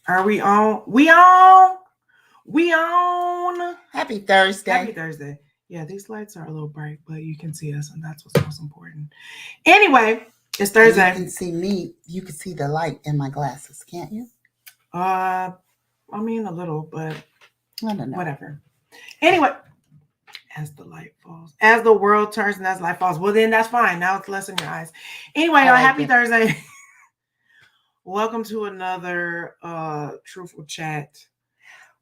Are we on? We on. We on. Happy Thursday. Happy Thursday. Yeah, these lights are a little bright, but you can see us, and that's what's most important. Anyway, it's Thursday. You can see me. You can see the light in my glasses, can't you? I mean a little, but I don't know. Whatever. Anyway, as the light falls, as the world turns and as light falls, well then that's fine. Now it's less in your eyes. Anyway, happy Thursday. Welcome to another Truthful Chat.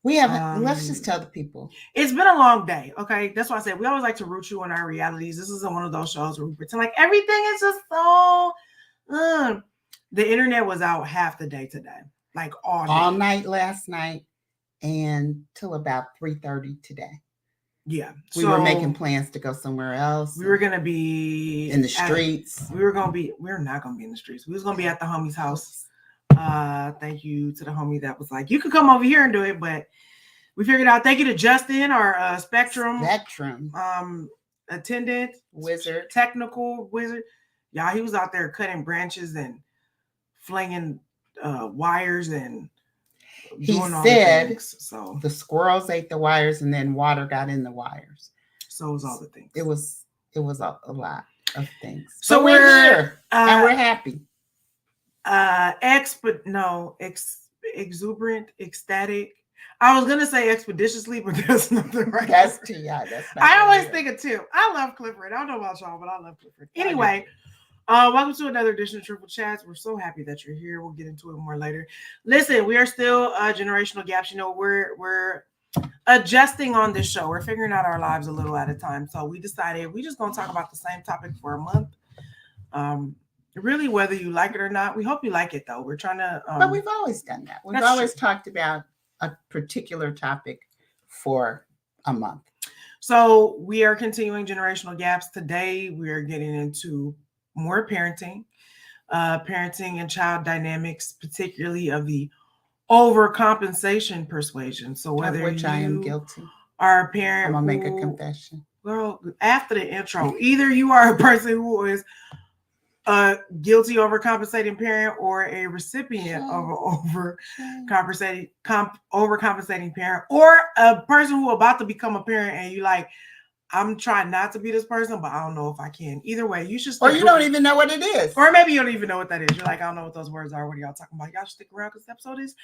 We have. Let's just tell the people. It's been a long day. Okay, that's why I said we always like to root you in our realities. This isn't one of those shows where we pretend like everything is just so. The internet was out half the day today, like all night last night, and till about 3:30 today. Yeah, we were making plans to go somewhere else. We were gonna be in the streets. We're not gonna be in the streets. We was gonna be at the homie's house. Thank you to the homie that was like, you can come over here and do it, but we figured out. Thank you to Justin, our Spectrum attendant, wizard, technical wizard. Yeah, he was out there cutting branches and flinging wires and. He said so the squirrels ate the wires and then water got in the wires. So it was all the things. It was a lot of things. So we're here and we're happy. Exuberant, ecstatic. I was gonna say expeditiously, but there's nothing right. That's T.I. I always think of two. I love Clifford. I don't know about y'all, but I love Clifford. Anyway. Welcome to another edition of Truthful Chats. We're so happy that you're here. We'll get into it more later. Listen, we are still generational gaps. You know, we're adjusting on this show. We're figuring out our lives a little at a time. So we decided we're just going to talk about the same topic for a month. Really, whether you like it or not. We hope you like it, though. We're trying to. But we've always done that. We've always talked about a particular topic for a month. So we are continuing generational gaps. Today, we are getting into more parenting and child dynamics, particularly of the overcompensation persuasion. So whether which I am guilty, are a parent, I'm gonna make a confession. Girl, after the intro, either you are a person who is a guilty overcompensating parent or a recipient of an overcompensating parent, or a person who about to become a parent and you like, I'm trying not to be this person, but I don't know if I can. Either way, you should stick. Or you don't even know what it is. Or maybe you don't even know what that is. You're like, I don't know what those words are. What are y'all talking about? Y'all should stick around because this episode is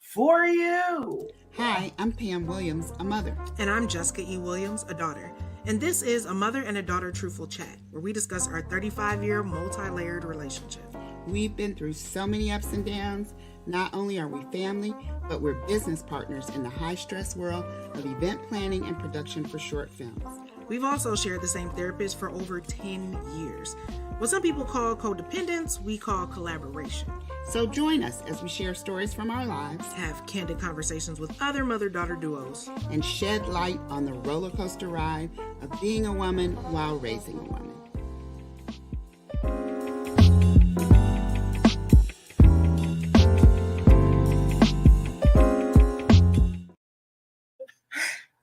for you. Hi, I'm Pam Williams, a mother. And I'm Jessica E. Williams, a daughter. And this is a mother and a daughter truthful chat, where we discuss our 35-year multi-layered relationship. We've been through so many ups and downs. Not only are we family, but we're business partners in the high-stress world of event planning and production for short films. We've also shared the same therapist for over 10 years. What some people call codependence, we call collaboration. So join us as we share stories from our lives, have candid conversations with other mother-daughter duos, and shed light on the roller coaster ride of being a woman while raising a woman.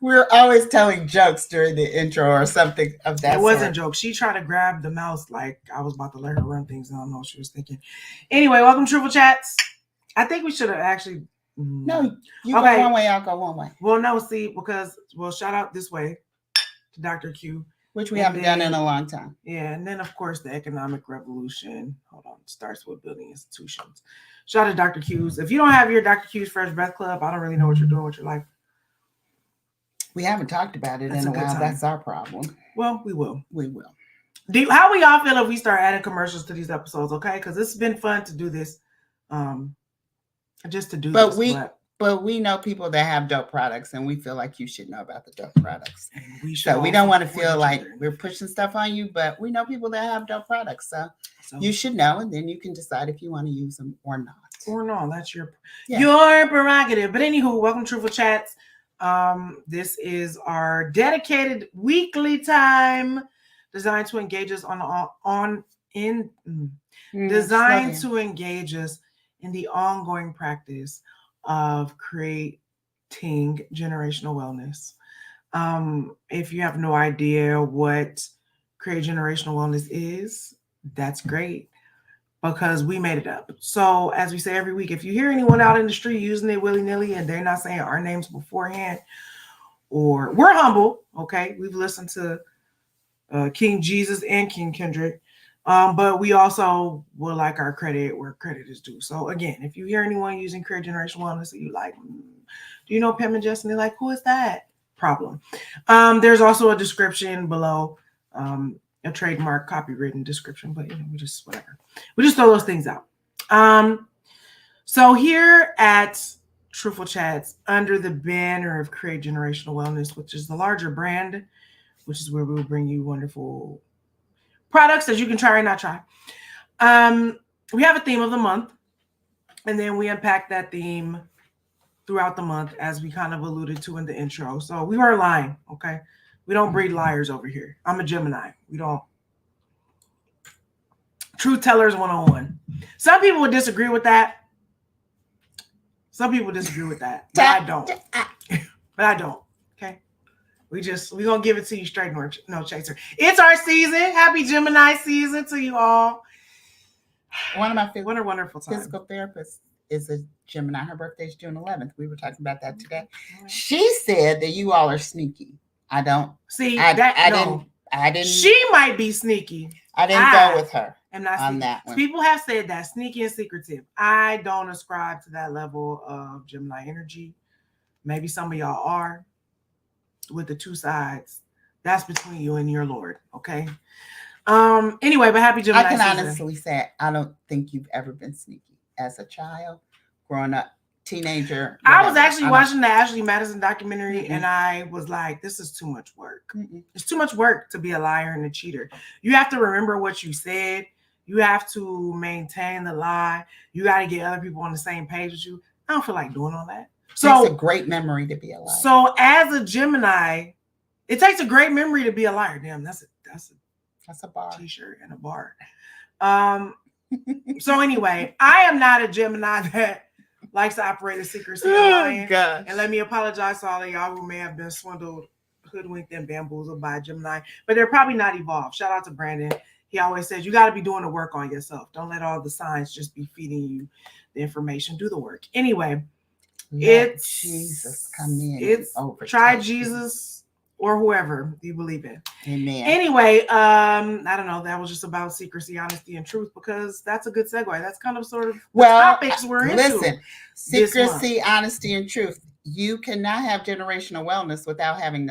We're always telling jokes during the intro or something of that sort. It wasn't jokes. She tried to grab the mouse like I was about to let her run things. I don't know what she was thinking. Anyway, welcome to Truthful Chats. I think we should have actually... No, you go one way, I'll go one way. Well, no, see, because... Well, shout out this way to Dr. Q. Which we haven't done in a long time. Yeah, and then, of course, the economic revolution. Hold on. Starts with building institutions. Shout out to Dr. Q's. If you don't have your Dr. Q's Fresh Breath Club, I don't really know what you're doing with your life. We haven't talked about it in a while. Time. That's our problem. Well, we will. We will. How will y'all feel if we start adding commercials to these episodes? Okay, because it's been fun to do this. Just to do this. But we know people that have dope products, and we feel like you should know about the dope products. So we don't want to feel like we're pushing stuff on you, but we know people that have dope products. So you should know, and then you can decide if you want to use them or not. Or no, that's your prerogative. But anywho, welcome to Truthful Chats. This is our dedicated weekly time designed to engage us engage us in the ongoing practice of creating generational wellness. If you have no idea what create generational wellness is, that's great. because we made it up. So as we say every week, if you hear anyone out in the street using it willy-nilly and they're not saying our names beforehand, or we're humble, okay? We've listened to King Jesus and King Kendrick, but we also will like our credit where credit is due. So again, if you hear anyone using Create Generational Wellness and you like, do you know Pam and Jess? And they're like, who is that? Problem. There's also a description below, a trademark copywritten description, but we just whatever. We just throw those things out. So here at Truthful Chats, under the banner of Create Generational Wellness, which is the larger brand, which is where we will bring you wonderful products that you can try or not try. We have a theme of the month, and then we unpack that theme throughout the month, as we kind of alluded to in the intro. So we weren't lying, okay? We don't breed liars over here. I'm a Gemini. We don't. Truth tellers 101. Some people would disagree with that. Some people disagree with that, but I don't. But I don't. Okay. We're gonna give it to you straight, no chaser. It's our season. Happy Gemini season to you all. One of my wonderful time. Physical therapists is a Gemini. Her birthday's June 11th. We were talking about that today. She said that you all are sneaky. I don't see I didn't. She might be sneaky. I didn't go with her. I'm not on that one. People have said that sneaky and secretive. I don't ascribe to that level of Gemini energy. Maybe some of y'all are, with the two sides. That's between you and your Lord. Okay. Anyway, but happy Gemini season. I can honestly say I don't think you've ever been sneaky as a child, growing up, teenager. Whatever. I was actually watching the Ashley Madison documentary, and I was like, this is too much work. It's too much work to be a liar and a cheater. You have to remember what you said. You have to maintain the lie. You got to get other people on the same page with you. I don't feel like doing all that. So it's a great memory to be a liar. So as a Gemini, it takes a great memory to be a liar. Damn, that's a bar t-shirt and a bar. So anyway, I am not a Gemini that likes to operate in secrecy. And let me apologize to all of y'all who may have been swindled, hoodwinked, and bamboozled by a Gemini, but they're probably not evolved. Shout out to Brandon. He always says you got to be doing the work on yourself. Don't let all the signs just be feeding you the information. Do the work. Anyway, it's Jesus come in. It's try Jesus or whoever you believe in. Amen. Anyway, I don't know. That was just about secrecy, honesty, and truth, because that's a good segue. That's kind of sort of the topics we're into. Listen, secrecy, honesty, and truth. You cannot have generational wellness without having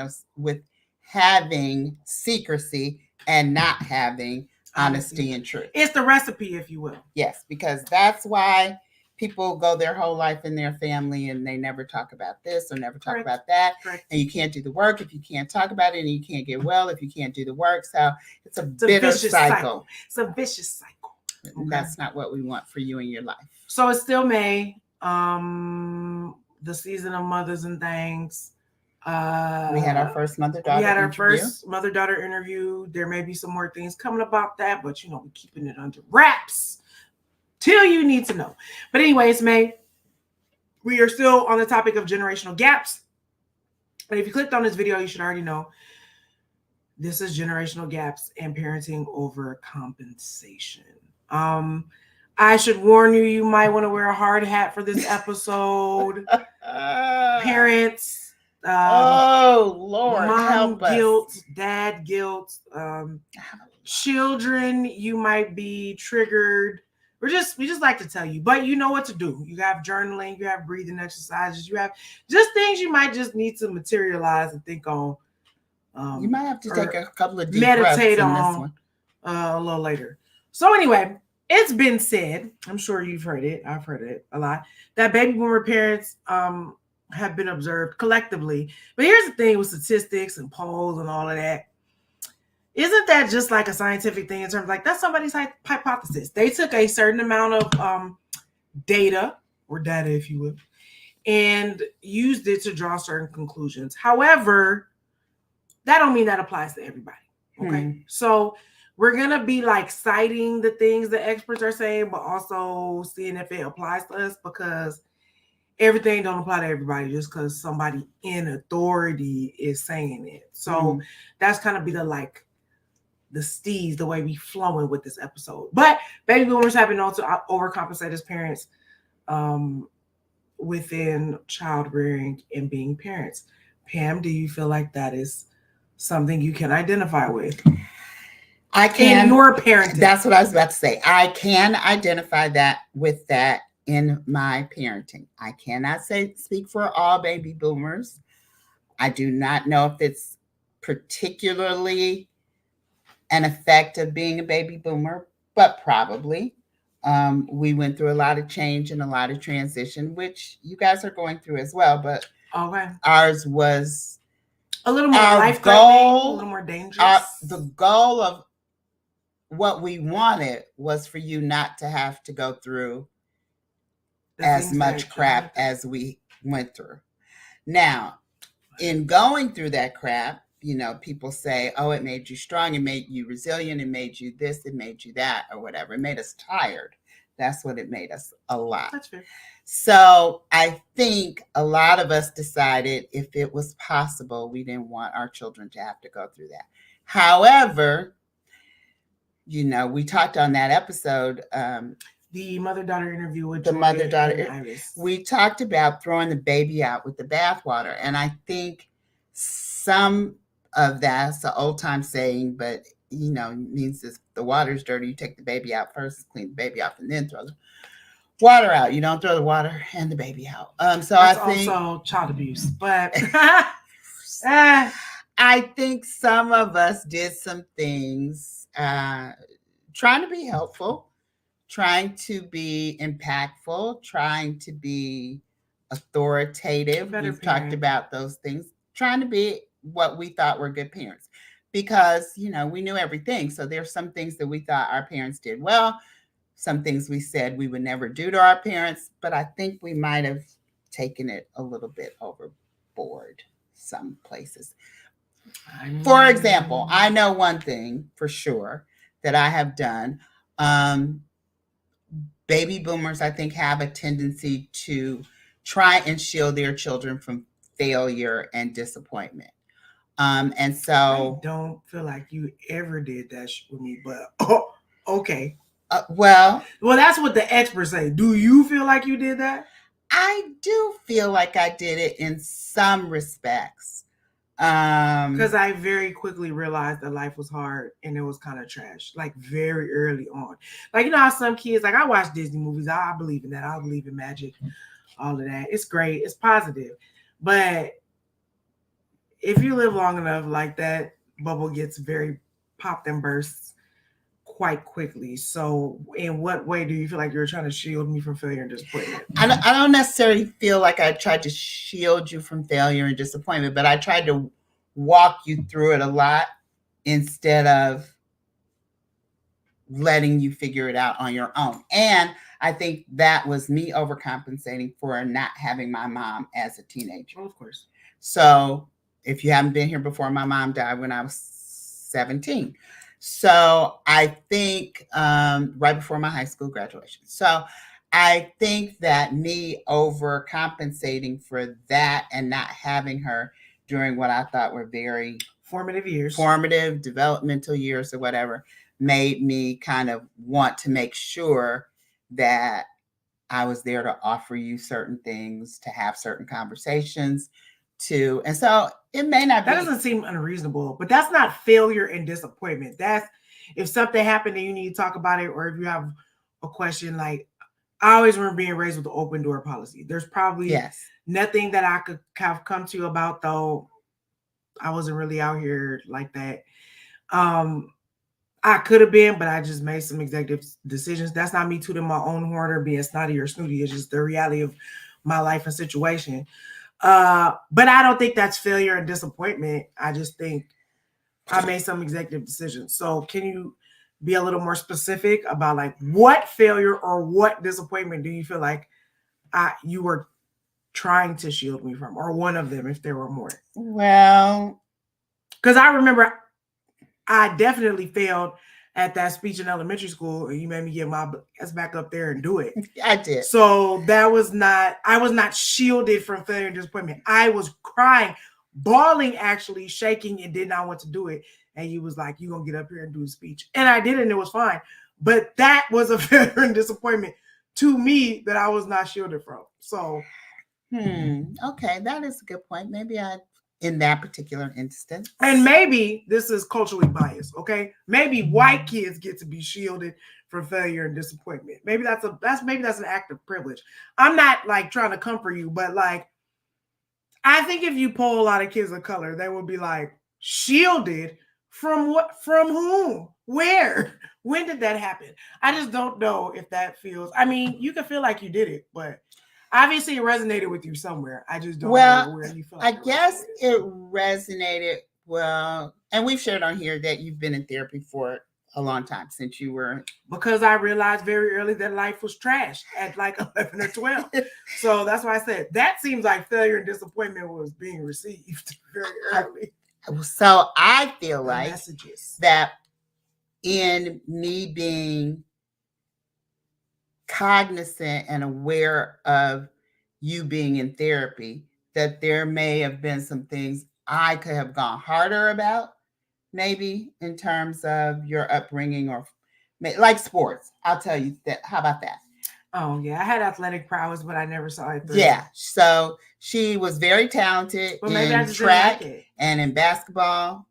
secrecy and not having honesty and truth. It's the recipe, if you will. Yes, because that's why people go their whole life in their family and they never talk about this or never talk about that. Correct. And you can't do the work if you can't talk about it, and you can't get well if you can't do the work. So it's a bitter cycle. It's a vicious cycle. Okay. That's not what we want for you in your life. So it's still May, the season of mothers and things. We had our first mother-daughter interview. There may be some more things coming about that, but we're keeping it under wraps till you need to know. But anyway, it's May. We are still on the topic of generational gaps. And if you clicked on this video, you should already know this is generational gaps and parenting overcompensation. I should warn you, you might want to wear a hard hat for this episode. Parents. Lord, mom help us. Guilt, dad guilt, children, you might be triggered. We just like to tell you, but you know what to do. You have journaling, you have breathing exercises, you have just things you might just need to materialize and think on. You might have to take a couple of deep meditate breaths on in this one. A little later. So anyway, it's been said, I'm sure you've heard it, I've heard it a lot, that baby boomer parents have been observed collectively. But here's the thing with statistics and polls and all of that. Isn't that just like a scientific thing in terms of like that's somebody's hypothesis? They took a certain amount of data, if you will, and used it to draw certain conclusions. However, that don't mean that applies to everybody. Okay. So we're going to be like citing the things the experts are saying, but also seeing if it applies to us, because everything don't apply to everybody just because somebody in authority is saying it. So that's kind of be the like the steez, the way we flowing with this episode. But baby boomers have been known to overcompensate as parents within child rearing and being parents. Pam, do you feel like that is something you can identify with? I can. In your parenting. That's what I was about to say. I can identify that with that in my parenting. I cannot speak for all baby boomers. I do not know if it's particularly an effect of being a baby boomer, but probably. We went through a lot of change and a lot of transition, which you guys are going through as well. But ours was a little more life-threatening, a little more dangerous. The goal of what we wanted was for you not to have to go through as much crap as we went through. Now, in going through that crap, people say, oh, it made you strong, it made you resilient, it made you this, it made you that, or whatever. It made us tired. That's what it made us a lot. That's fair. So I think a lot of us decided if it was possible, we didn't want our children to have to go through that. However, we talked on that episode, the mother-daughter interview with the mother-daughter. We talked about throwing the baby out with the bathwater, and I think some of that's an old-time saying, but means if the water's dirty, you take the baby out first, clean the baby off, and then throw the water out. You don't throw the water and the baby out. So that's I think also child abuse, but I think some of us did some things trying to be helpful, trying to be impactful, trying to be authoritative. We've talked about those things, trying to be what we thought were good parents, because we knew everything. So there's some things that we thought our parents did well, some things we said we would never do to our parents, but I think we might have taken it a little bit overboard some places. For example, I know one thing for sure that I have done. Baby boomers, I think, have a tendency to try and shield their children from failure and disappointment. And so I don't feel like you ever did that with me, but okay. Well, that's what the experts say. Do you feel like you did that? I do feel like I did it in some respects. Because I very quickly realized that life was hard and it was kind of trash, like very early on. Like, how some kids, like, I watch Disney movies. I believe in that. I believe in magic, all of that. It's great. It's positive. But if you live long enough, like, that bubble gets very popped and bursts quite quickly. So in what way do you feel like you're trying to shield me from failure and disappointment? I don't necessarily feel like I tried to shield you from failure and disappointment, but I tried to walk you through it a lot instead of letting you figure it out on your own. And I think that was me overcompensating for not having my mom as a teenager. Well, of course. So if you haven't been here before, my mom died when I was 17. So I think right before my high school graduation. So I think that me overcompensating for that and not having her during what I thought were very formative developmental years or whatever, made me kind of want to make sure that I was there to offer you certain things, to have certain conversations, and so it may not be. That doesn't seem unreasonable, but that's not failure and disappointment. That's if something happened and you need to talk about it, or if you have a question. Like, I always remember being raised with the open door policy. There's probably nothing that I could have come to you about, though I wasn't really out here like that. I could have been, but I just made some executive decisions. That's not me tooting my own horn or being snotty or snooty. It's just the reality of my life and situation. But I don't think that's failure and disappointment. I just think I made some executive decisions. So can you be a little more specific about, like, what failure or what disappointment do you feel like you were trying to shield me from, or one of them if there were more? Well, because I remember I definitely failed at that speech in elementary school, and you made me get my ass back up there and do it. I did. So I was not shielded from failure and disappointment. I was crying, bawling, actually shaking, and did not want to do it. and you was like, you gonna get up here and do a speech. And I did, and it was fine. But that was a failure and disappointment to me that I was not shielded from. So okay, that is a good point. Maybe in that particular instance. And maybe this is culturally biased, okay? Maybe white kids get to be shielded from failure and disappointment. Maybe that's an act of privilege. I'm not like trying to comfort you, but like I think if you poll a lot of kids of color, they will be like, shielded from what? From whom? Where? When did that happen? I just don't know if that feels. I mean, you can feel like you did it, but obviously it resonated with you somewhere. I just don't know where you feel. I guess it resonated well, and we've shared on here that you've been in therapy for a long time, since you were. Because I realized very early that life was trash at like 11 or 12. So that's why I said that seems like failure and disappointment was being received very early. So I feel like messages that in me being cognizant and aware of you being in therapy, that there may have been some things I could have gone harder about, maybe in terms of your upbringing, or like sports. I'll tell you that. How about that? Oh yeah, I had athletic prowess, but I never saw it through. Yeah, so she was very talented in track and in basketball.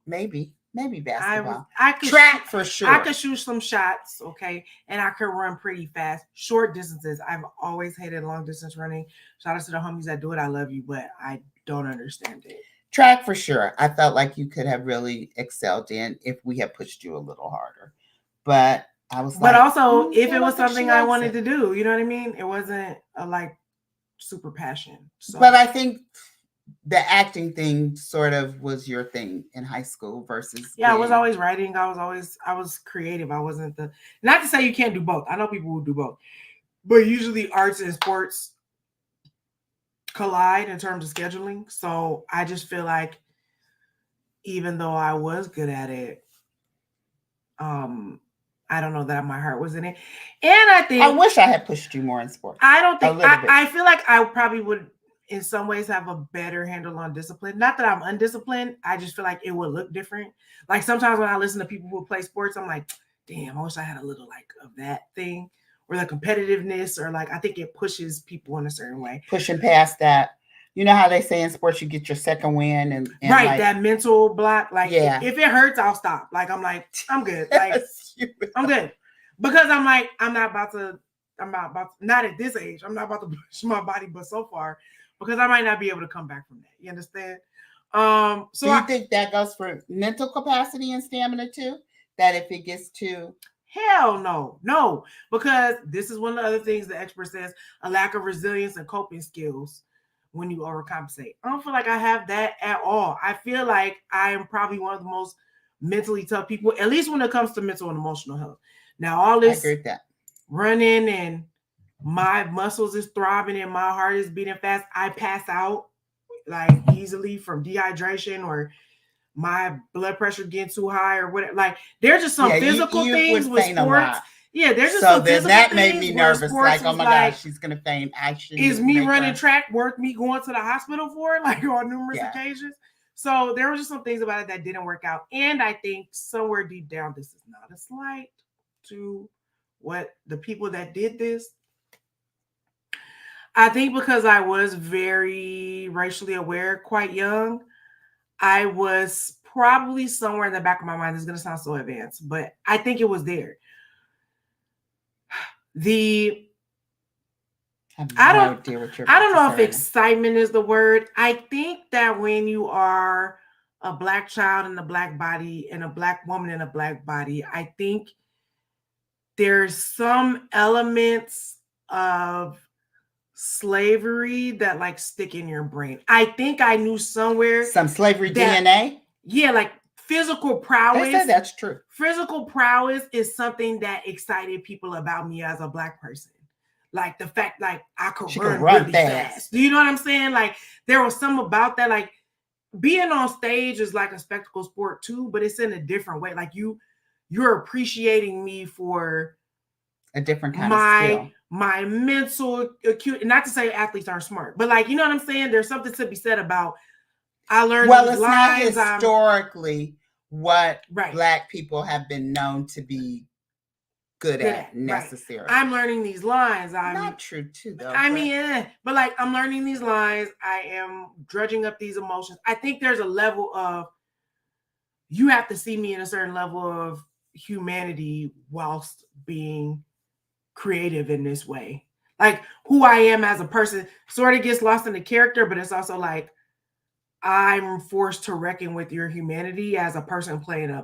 Maybe basketball. I could track for sure. I could shoot some shots, okay, and I could run pretty fast. Short distances. I've always hated long distance running. Shout out to the homies that do it. I love you, but I don't understand it. Track for sure. I felt like you could have really excelled in if we had pushed you a little harder. But I was but also if it was something I wanted to do, you know what I mean? It wasn't a like super passion. So. But I think the acting thing sort of was your thing in high school versus. Yeah, I was always writing. I was creative. I wasn't not to say you can't do both. I know people who do both, but usually arts and sports collide in terms of scheduling. So I just feel like even though I was good at it, I don't know that my heart was in it. And I think I wish I had pushed you more in sports. I don't think I feel like I probably would in some ways have a better handle on discipline. Not that I'm undisciplined. I just feel like it would look different. Like sometimes when I listen to people who play sports, I'm like, damn, I wish I had a little like of that thing, or the competitiveness, or like I think it pushes people in a certain way. Pushing past that. You know how they say in sports you get your second win and right, like, that mental block. Like yeah. If it hurts, I'll stop. Like I'm like, I'm good. Like I'm good. Because I'm like, not at this age, I'm not about to push my body but so far, because I might not be able to come back from that. You understand? So do you think that goes for mental capacity and stamina too? That if it gets too hell no, because this is one of the other things the expert says: a lack of resilience and coping skills when you overcompensate. I don't feel like I have that at all. I feel like I am probably one of the most mentally tough people, at least when it comes to mental and emotional health. Now, all this running and my muscles is throbbing and my heart is beating fast. I pass out like easily from dehydration, or my blood pressure getting too high, or whatever. Like there's just some physical things with sports. Yeah, there's just some physical that things made me nervous. Like, oh my gosh, she's gonna faint. Is me running track worth me going to the hospital for? Like on numerous occasions. So there were just some things about it that didn't work out. And I think somewhere deep down, this is not a slight to what the people that did this. I think because I was very racially aware quite young, I was probably somewhere in the back of my mind. This is going to sound so advanced, but I think it was there. I don't know if excitement is the word. I think that when you are a Black child in a Black body and a Black woman in a Black body, I think there's some elements of slavery that like stick in your brain. I think I knew somewhere some slavery DNA. Yeah, like physical prowess. They say that's true. Physical prowess is something that excited people about me as a Black person. Like the fact, like I could run really fast. Do you know what I'm saying? Like there was something about that. Like being on stage is like a spectacle sport too, but it's in a different way. Like you're appreciating me for a different kind of skill. My mental acuity. Not to say athletes aren't smart, but like, you know what I'm saying? There's something to be said about I learned it's not historically what Right. Black people have been known to be good at necessarily. Right. I'm learning these lines. I'm not true too, though. I mean, but like I'm learning these lines. I am drudging up these emotions. I think there's a level of you have to see me in a certain level of humanity whilst being creative in this way. Like who I am as a person sort of gets lost in the character, but it's also like I'm forced to reckon with your humanity as a person playing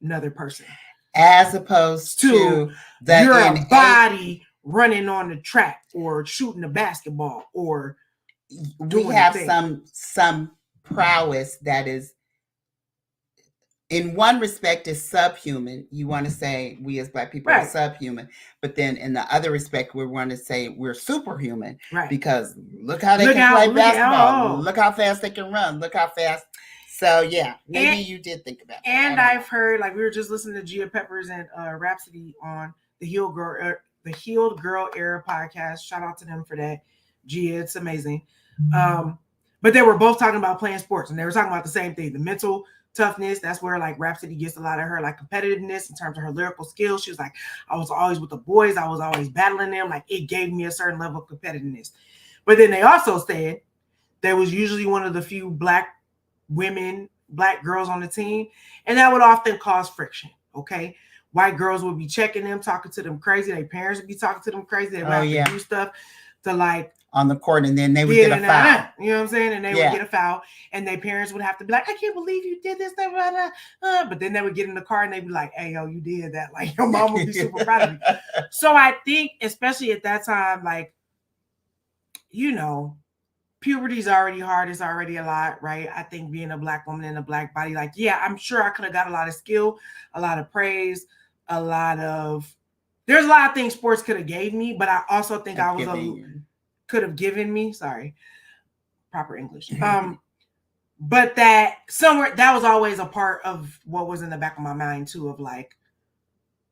another person. As opposed to your body running on the track or shooting a basketball or we have some prowess that is in one respect is subhuman. You want to say we as Black people are subhuman, but then in the other respect, we want to say we're superhuman because look how they can play basketball. Look how fast they can run. Look how fast. So yeah, maybe you did think about that. And I've heard, like we were just listening to Gia Peppers and Rhapsody on the Healed Girl Era podcast. Shout out to them for that. Gia, it's amazing. But they were both talking about playing sports, and they were talking about the same thing: the mental toughness. That's where like Rhapsody gets a lot of her like competitiveness in terms of her lyrical skills. She was like, I was always with the boys. I was always battling them. Like it gave me a certain level of competitiveness. But then they also said there was usually one of the few Black girls on the team, and that would often cause friction. Okay. White girls would be checking them, talking to them crazy. Their parents would be talking to them crazy. They would have to do stuff to like on the court, and then they would get a foul. You know what I'm saying? And they would get a foul, and their parents would have to be like, I can't believe you did this. But then they would get in the car and they'd be like, hey, yo, you did that. Like your mom would be super proud of you. So I think, especially at that time, like, you know, puberty's already hard. It's already a lot, right? I think being a Black woman in a Black body, like, yeah, I'm sure I could have got a lot of skill, a lot of praise, there's a lot of things sports could have gave me, but I also think could have given me, sorry, proper English. But that somewhere, that was always a part of what was in the back of my mind too, of like,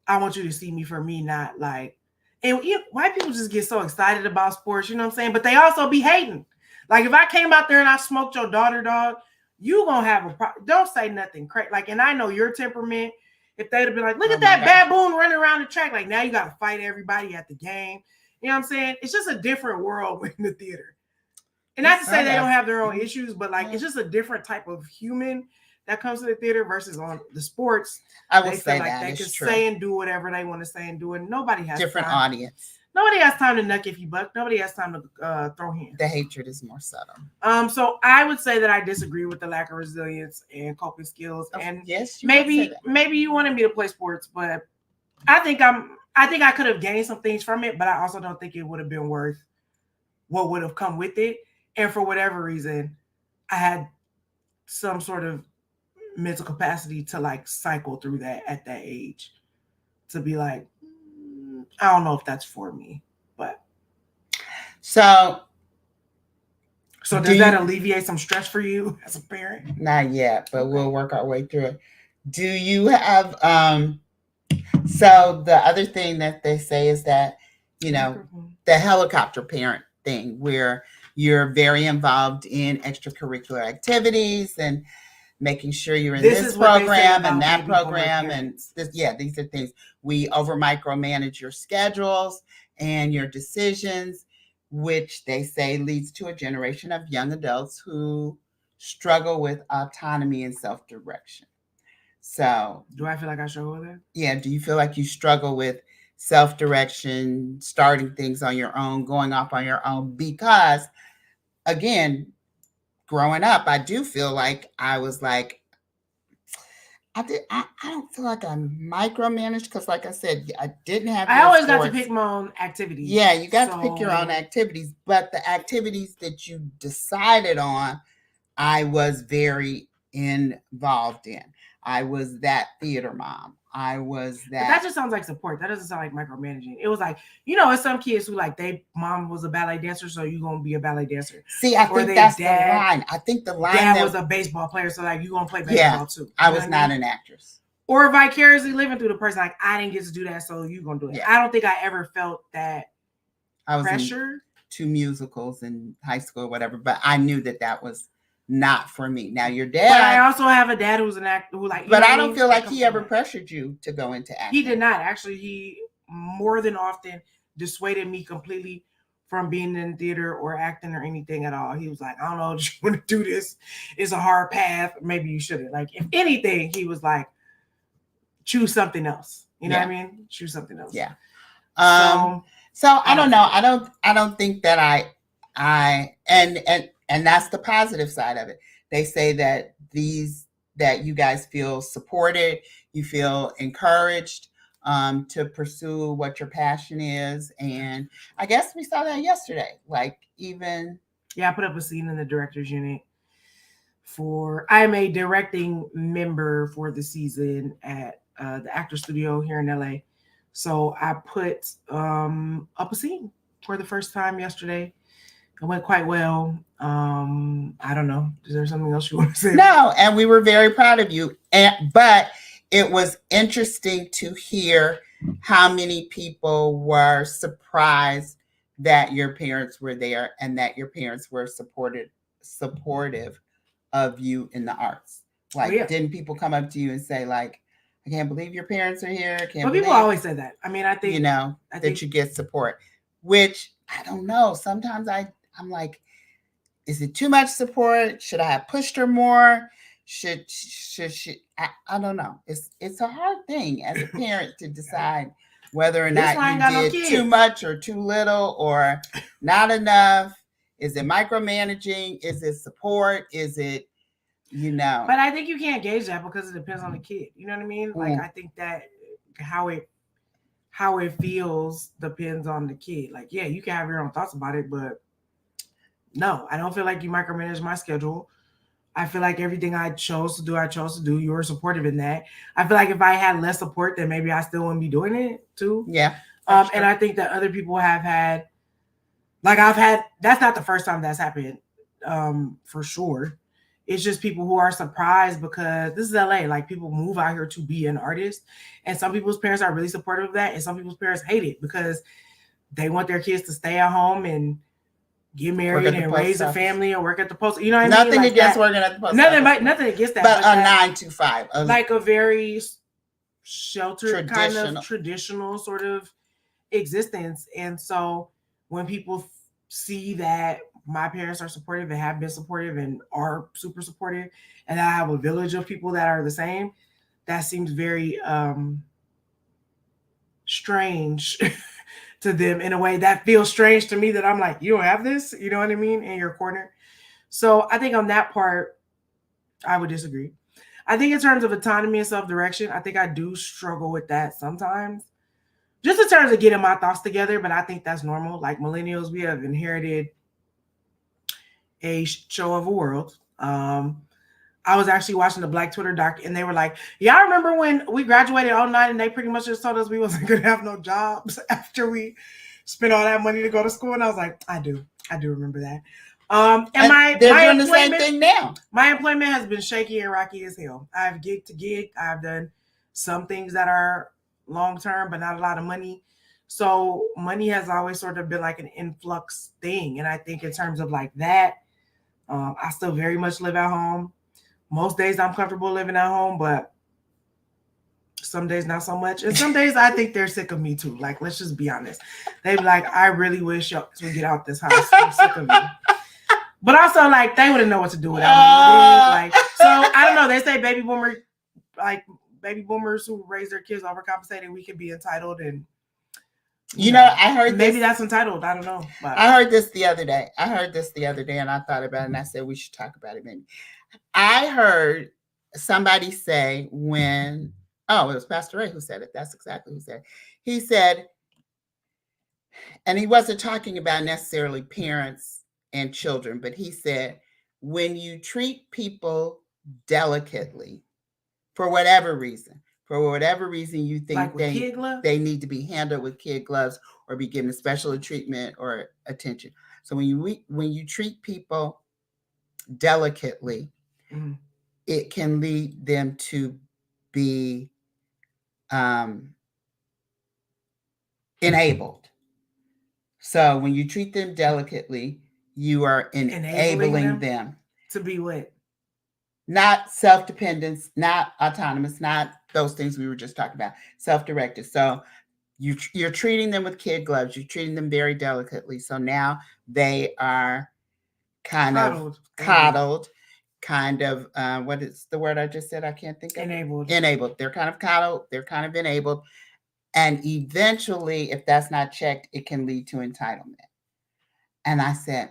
I want you to see me for me, not like, and white people just get so excited about sports, you know what I'm saying? But they also be hating. Like if I came out there and I smoked your daughter, dog, you gonna have a problem. Don't say nothing crazy. Like, and I know your temperament. If they'd have been like, look at that baboon running around the track, like now you got to fight everybody at the game. You know what I'm saying? It's just a different world in the theater. And not to say they don't have their own issues, but like it's just a different type of human that comes to the theater versus on the sports. I would say like they can say and do whatever they want to say and do it. Nobody has different audience. Nobody has time to nuck if you buck. Nobody has time to throw hands. The hatred is more subtle. So I would say that I disagree with the lack of resilience and coping skills. And yes, maybe you wanted me to play sports, but I think I could have gained some things from it, but I also don't think it would have been worth what would have come with it. And for whatever reason, I had some sort of mental capacity to like cycle through that at that age, to be like, I don't know if that's for me, but so does that alleviate some stress for you as a parent? Not yet, but we'll work our way through it. Do you have so the other thing that they say is that, you know, the helicopter parent thing where you're very involved in extracurricular activities and making sure you're in this program and that program and this, these are things. We over micromanage your schedules and your decisions, which they say leads to a generation of young adults who struggle with autonomy and self-direction. So do I feel like I struggle with that? Yeah. Do you feel like you struggle with self-direction, starting things on your own, going off on your own? Because again, growing up, I do feel like I was like, I don't feel like I micromanaged because, like I said, I didn't have. I always got to pick my own activities. Yeah, you got to pick your own activities, but the activities that you decided on, I was very involved in. I was that theater mom. I was that. But that just sounds like support. That doesn't sound like micromanaging. It was like, you know, it's some kids who like they mom was a ballet dancer, so you're gonna be a ballet dancer. See, I think that's the line. I think the line dad was a baseball player, so like you're gonna play baseball too. I was not an actress. Or vicariously living through the person, like I didn't get to do that, so you're gonna do it. Yeah. I don't think I ever felt that I was pressure. In 2 musicals in high school or whatever, but I knew that was not for me. Now your But I dad, also have a dad who's an actor who but I don't feel like he ever pressured you to go into acting. He did not. Actually, he more than often dissuaded me completely from being in theater or acting or anything at all. He was like, I don't know if you want to do this. It's a hard path. Maybe you shouldn't. Like, if anything, he was like, choose something else. You know what I mean? Choose something else. Yeah. So I don't know. I don't think that and that's the positive side of it. They say that you guys feel supported, you feel encouraged to pursue what your passion is. And I guess we saw that yesterday. Like, even I put up a scene in the director's unit I'm a directing member for the season at the actor studio here in LA. So I put up a scene for the first time yesterday. It went quite well. I don't know. Is there something else you want to say? No, and we were very proud of you. But it was interesting to hear how many people were surprised that your parents were there and that your parents were supportive of you in the arts. Like, didn't people come up to you and say, like, I can't believe your parents are here? People always say that. I mean, I think, that you get support, which I don't know. Sometimes I'm like, is it too much support? Should I have pushed her more? Should she? I don't know. It's a hard thing as a parent to decide whether or not you did too much or too little or not enough. Is it micromanaging? Is it support? Is it, But I think you can't gauge that because it depends on the kid. You know what I mean? Like, I think that how it feels depends on the kid. Like, yeah, you can have your own thoughts about it, but no, I don't feel like you micromanage my schedule. I feel like everything I chose to do. You were supportive in that. I feel like if I had less support, then maybe I still wouldn't be doing it too. Yeah. And I think that other people have had, like, that's not the first time that's happened, for sure. It's just people who are surprised because this is LA. Like, people move out here to be an artist, and some people's parents are really supportive of that, and some people's parents hate it because they want their kids to stay at home and get married and raise a family and work at the post. You know what I mean? Nothing against working at the post office. Nothing against that. But a 9 to 5. Like a very sheltered kind of traditional sort of existence. And so when people see that my parents are supportive and have been supportive and are super supportive, and I have a village of people that are the same, that seems very strange to them in a way that feels strange to me, that I'm like, you don't have this, you know what I mean, in your corner. So I think on that part, I would disagree. I think in terms of autonomy and self-direction, I think I do struggle with that sometimes. Just in terms of getting my thoughts together, but I think that's normal. Like, millennials, we have inherited a show of a world. I was actually watching the Black Twitter doc, and they were like, y'all remember when we graduated 2009 and they pretty much just told us we wasn't going to have no jobs after we spent all that money to go to school? And I was like, I do remember that. And they're doing the same thing now. My employment has been shaky and rocky as hell. I've gig to gig. I've done some things that are long-term, but not a lot of money. So money has always sort of been like an influx thing. And I think in terms of like that, I still very much live at home. Most days I'm comfortable living at home, but some days not so much. And some days I think they're sick of me too. Like, let's just be honest. They be like, I really wish y'all would get out this house. I'm sick of you. But also, like, they wouldn't know what to do without me. Like, so I don't know. They say baby boomers who raise their kids overcompensated, we can be entitled, and I heard maybe that's entitled. I don't know. But I heard this the other day. And I thought about it, and I said we should talk about it maybe. I heard somebody say it was Pastor Ray who said it. That's exactly who said it. He said, and he wasn't talking about necessarily parents and children, but he said, when you treat people delicately, for whatever reason you think like they need to be handled with kid gloves or be given special treatment or attention. So when you treat people delicately, mm-hmm. it can lead them to be enabled. So when you treat them delicately, you are enabling them. To be what? Not self-dependence, not autonomous, not those things we were just talking about. Self-directed. So you're treating them with kid gloves. You're treating them very delicately. So now they are kind of coddled, kind of what is the word I just said? I can't think of. Enabled. They're kind of coddled. They're kind of enabled. And eventually, if that's not checked, it can lead to entitlement. And I said,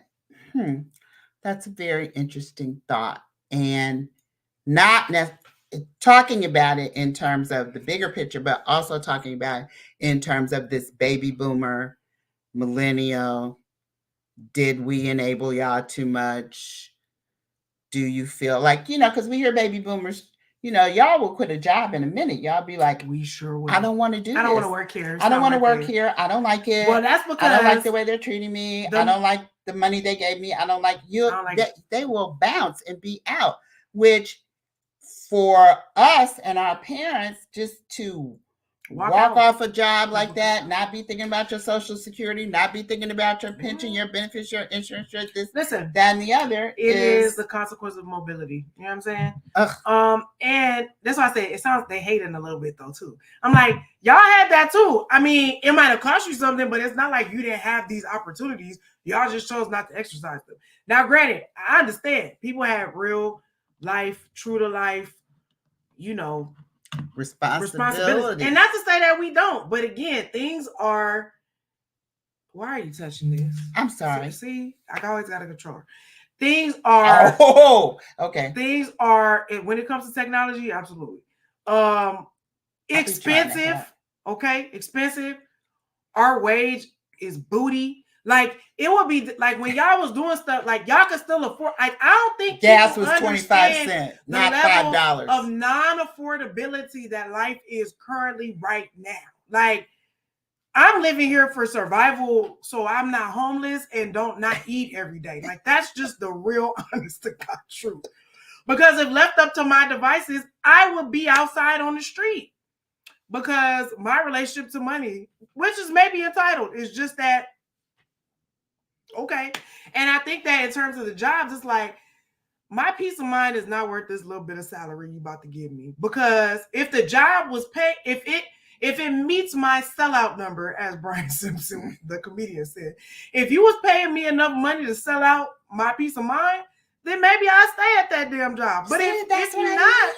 that's a very interesting thought. And not talking about it in terms of the bigger picture, but also talking about it in terms of this baby boomer, millennial. Did we enable y'all too much? Do you feel like, because we hear baby boomers, y'all will quit a job in a minute. Y'all be like, we sure will. I don't want to do this. I don't want to work here. I don't want to work here. I don't like it. Well, that's because I don't like the way they're treating me. I don't like the money they gave me. I don't like you. They will bounce and be out, which for us and our parents, just to walk off a job like that, not be thinking about your Social Security, not be thinking about your pension, your benefits, your insurance, this, listen, that, and the other. It is the consequence of mobility. You know what I'm saying? And that's why I say it sounds they hate it a little bit though too. I'm like, y'all had that too. I mean, it might have cost you something, but it's not like you didn't have these opportunities. Y'all just chose not to exercise them. Now, granted, I understand people have real life, true to life, responsibility. And not to say that we don't, but again, things are. Why are you touching this? I'm sorry. See, I always got to control. Things are. Oh, okay. Things are, when it comes to technology, absolutely. Expensive. Okay, expensive. Our wage is booty. Like it would be like when y'all was doing stuff, like y'all could still afford. Like I don't think gas was 25 cents, not $5 of non-affordability that life is currently right now. Like I'm living here for survival, so I'm not homeless and don't not eat every day. Like that's just the real honest to God truth. Because if left up to my devices, I would be outside on the street. Because my relationship to money, which is maybe entitled, is just that. Okay. And I think that in terms of the jobs, it's like my peace of mind is not worth this little bit of salary you about to give me. Because if the job was paid, if it meets my sellout number, as Brian Simpson, the comedian, said, if you was paying me enough money to sell out my peace of mind, then maybe I'll stay at that damn job. But if you're not,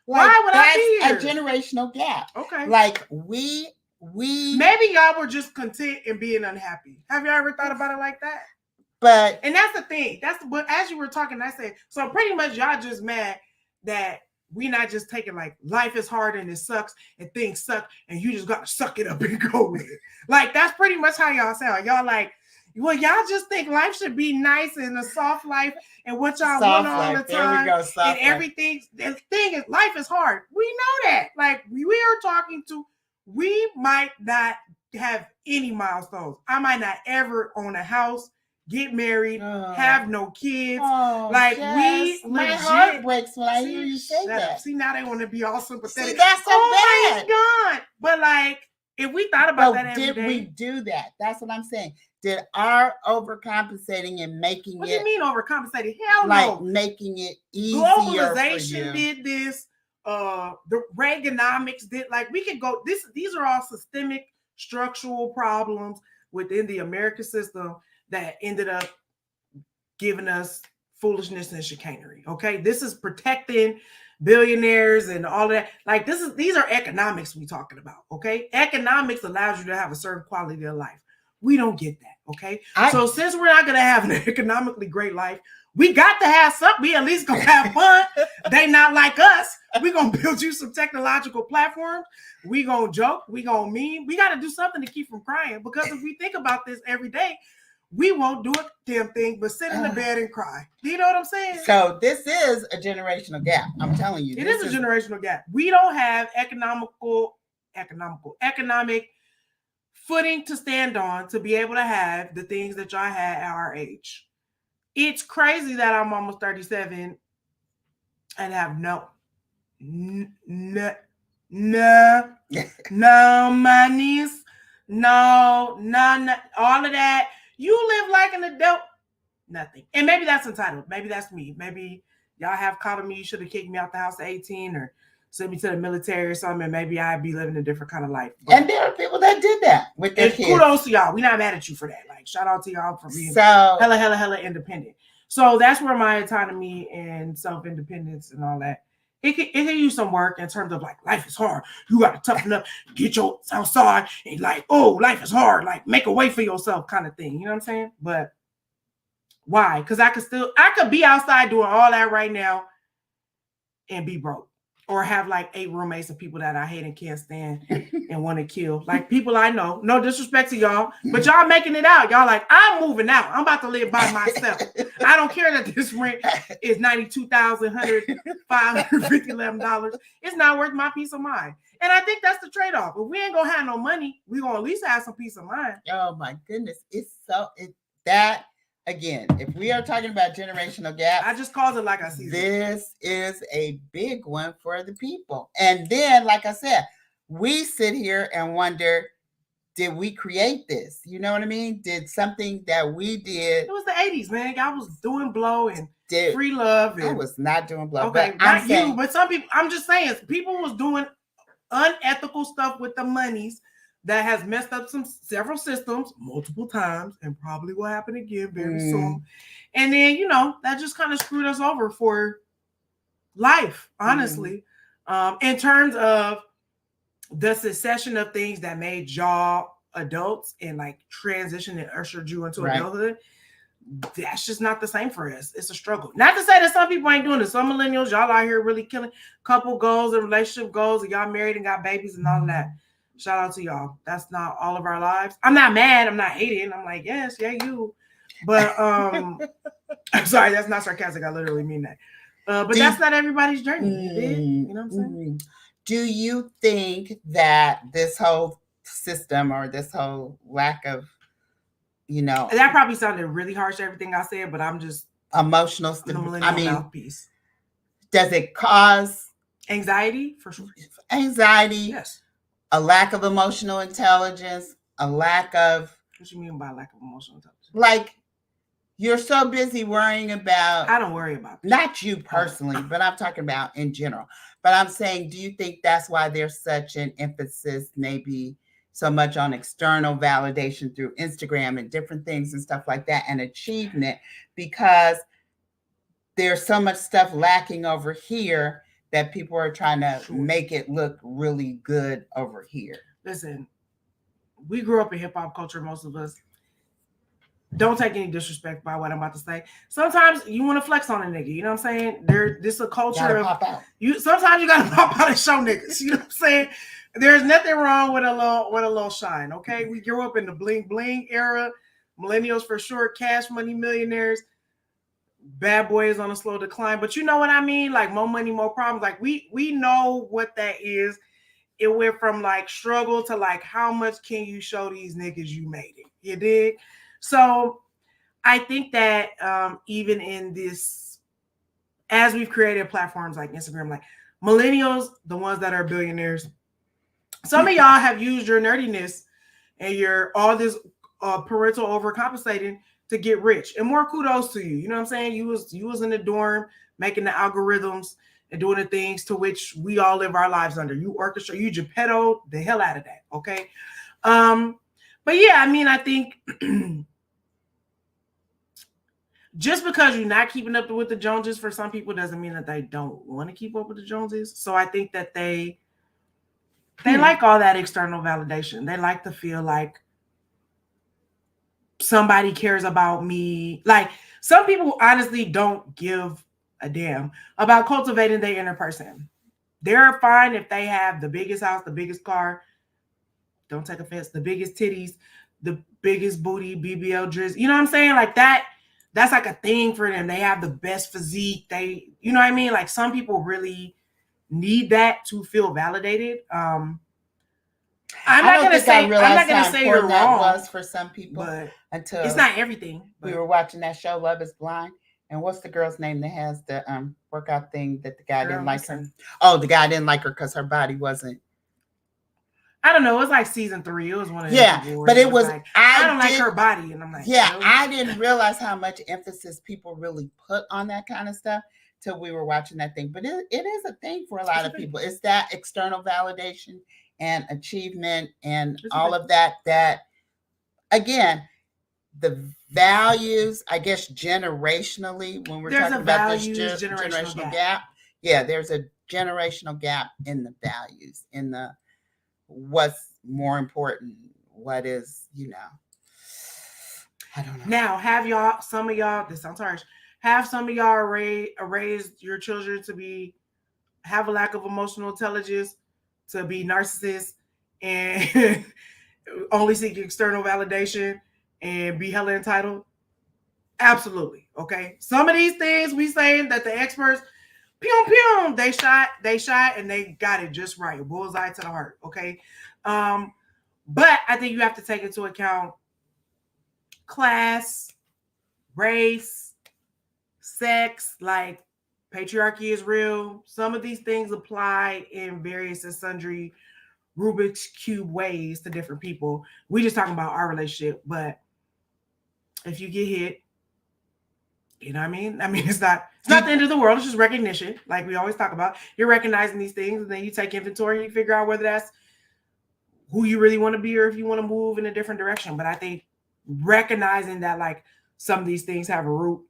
why would I be here? That's a generational gap. Okay. Like we maybe y'all were just content and being unhappy. Have you ever thought about it like that? And that's the thing. But as you were talking, I said, so pretty much y'all just mad that we not just taking like life is hard and it sucks and things suck and you just gotta suck it up and go with it. Like that's pretty much how y'all sound. Y'all like, well, y'all just think life should be nice and a soft life and what y'all want all the time. There we go, and everything. The thing is, life is hard. We know that. Like we are talking to. We might not have any milestones. I might not ever own a house, get married, have no kids. Like Jess, my heart breaks when I hear you say that. See, now they want to be all sympathetic. See, that's so bad. My God. But like, if we thought about that every day. Did we do that? That's what I'm saying. Did our overcompensating and making what do you mean overcompensating? Hell no. Like making it easier. Globalization did this. The Reaganomics did, like we could go these are all systemic structural problems within the American system that ended up giving us foolishness and chicanery. Okay, this is protecting billionaires and all of that. Like these are economics we talking about. Okay, economics allows you to have a certain quality of life. We don't get that. Okay, so since we're not going to have an economically great life, we got to have something. We at least gonna have fun. They not like us. We gonna build you some technological platforms. We gonna joke. We gonna meme. We got to do something to keep from crying. Because if we think about this every day, we won't do a damn thing but sit in the bed and cry. Do you know what I'm saying? So this is a generational gap. I'm telling you. It is a generational gap. We don't have economic footing to stand on to be able to have the things that y'all had at our age. It's crazy that I'm almost 37 and have no monies, no, all of that. You live like an adult. Nothing. And maybe that's entitled. Maybe that's me. Maybe y'all have called me. You should have kicked me out the house at 18 or sent me to the military or something. And maybe I'd be living a different kind of life. But, and there are people that did that with their kids. Kudos to y'all. We're not mad at you for that. Like, shout out to y'all for being hella independent. So that's where my autonomy and self-independence and all that, it can use some work in terms of like, life is hard. You got to toughen up, get your outside and like, oh, life is hard. Like, make a way for yourself kind of thing. You know what I'm saying? But why? Because I could be outside doing all that right now and be broke. Or have like 8 roommates of people that I hate and can't stand and want to kill. Like people I know. No disrespect to y'all, but y'all making it out. Y'all like, I'm moving out. I'm about to live by myself. I don't care that this rent is $92,511. It's not worth my peace of mind. And I think that's the trade-off. If we ain't gonna have no money, we gonna at least have some peace of mind. Oh my goodness. Again, if we are talking about generational gap, I just called it like I see it. This is a big one for the people. And then, like I said, we sit here and wonder, did we create this? You know what I mean? Did something that we did. It was the 80s, man. I was doing blow and free love. And, I was not doing blow. Okay, not you, but some people, I'm just saying, people was doing unethical stuff with the monies that has messed up several systems multiple times and probably will happen again very soon. And then, that just kind of screwed us over for life, honestly. In terms of the succession of things that made y'all adults and like transition and ushered you into adulthood, that's just not the same for us. It's a struggle. Not to say that some people ain't doing it. Some millennials, y'all out here really killing couple goals and relationship goals, and y'all married and got babies and all of that. Shout out to y'all. That's not all of our lives. I'm not mad. I'm not hating. I'm like, yes, yeah, you. But I'm sorry, that's not sarcastic. I literally mean that. But that's not everybody's journey. You know what I'm saying? Do you think that this whole system or this whole lack of, that probably sounded really harsh, everything I said, but I'm just emotional mouthpiece. Does it cause anxiety? For sure. Anxiety. Yes. A lack of emotional intelligence, a lack of... What you mean by lack of emotional intelligence? Like, you're so busy worrying about... I don't worry about that. Not you personally, but I'm talking about in general. But I'm saying, do you think that's why there's such an emphasis, maybe so much on external validation through Instagram and different things and stuff like that, and achievement? Because there's so much stuff lacking over here that people are trying to make it look really good over here. Listen, we grew up in hip hop culture, most of us. Don't take any disrespect by what I'm about to say. Sometimes you want to flex on a nigga, you know what I'm saying? This is a culture of sometimes you gotta pop out and show niggas, you know what I'm saying? There's nothing wrong with a little shine, okay? We grew up in the bling bling era, millennials for sure, cash money millionaires. Bad boys on a slow decline, but you know what I mean? Like more money, more problems. Like we know what that is. It went from like struggle to like, how much can you show these niggas you made it? You dig? So I think that even in this, as we've created platforms like Instagram, like millennials, the ones that are billionaires, some of y'all have used your nerdiness and your all this parental overcompensating to get rich, and more kudos to you. You know what I'm saying? You was in the dorm making the algorithms and doing the things to which we all live our lives under. You orchestrate, you Geppetto the hell out of that. Okay. But yeah, I mean, I think just because you're not keeping up with the Joneses for some people doesn't mean that they don't want to keep up with the Joneses. So I think that they like all that external validation. They like to feel like somebody cares about me. Like some people honestly don't give a damn about cultivating their inner person. They're fine if they have the biggest house, the biggest car. Don't take offense. The biggest titties, the biggest booty, BBL dress. You know what I'm saying? Like that. That's like a thing for them. They have the best physique. You know what I mean? Like some people really need that to feel validated. I'm not gonna say you're wrong. Was for some people, but until it's not everything. We were watching that show, Love Is Blind, and what's the girl's name that has the workout thing that the guy didn't like her? Oh, the guy didn't like her because her body wasn't. I don't know. It was like season 3. It was one of Yeah, them but it was like, I don't like her body, and I'm like, yeah, really? I didn't realize how much emphasis people really put on that kind of stuff till we were watching that thing. But it is a thing for a lot of people. It's that external validation and achievement and all of that. That again, the values, I guess, generationally, when we're talking about this generational gap. Yeah, there's a generational gap in the values, in the what's more important, what is, I don't know. Now, have y'all, some of y'all, this sounds harsh, have some of y'all raised your children to have a lack of emotional intelligence, to be narcissists, and only seek external validation and be hella entitled? Absolutely. Okay. Some of these things we saying that the experts, pew pew, they shot and they got it just right. Bullseye to the heart. Okay. But I think you have to take into account class, race, sex, like patriarchy is real. Some of these things apply in various and sundry Rubik's Cube ways to different people. We just talking about our relationship, but if you get hit, you know what I mean? I mean, it's not the end of the world. It's just recognition, like we always talk about. You're recognizing these things, and then you take inventory and you figure out whether that's who you really want to be or if you want to move in a different direction. But I think recognizing that, like, some of these things have a root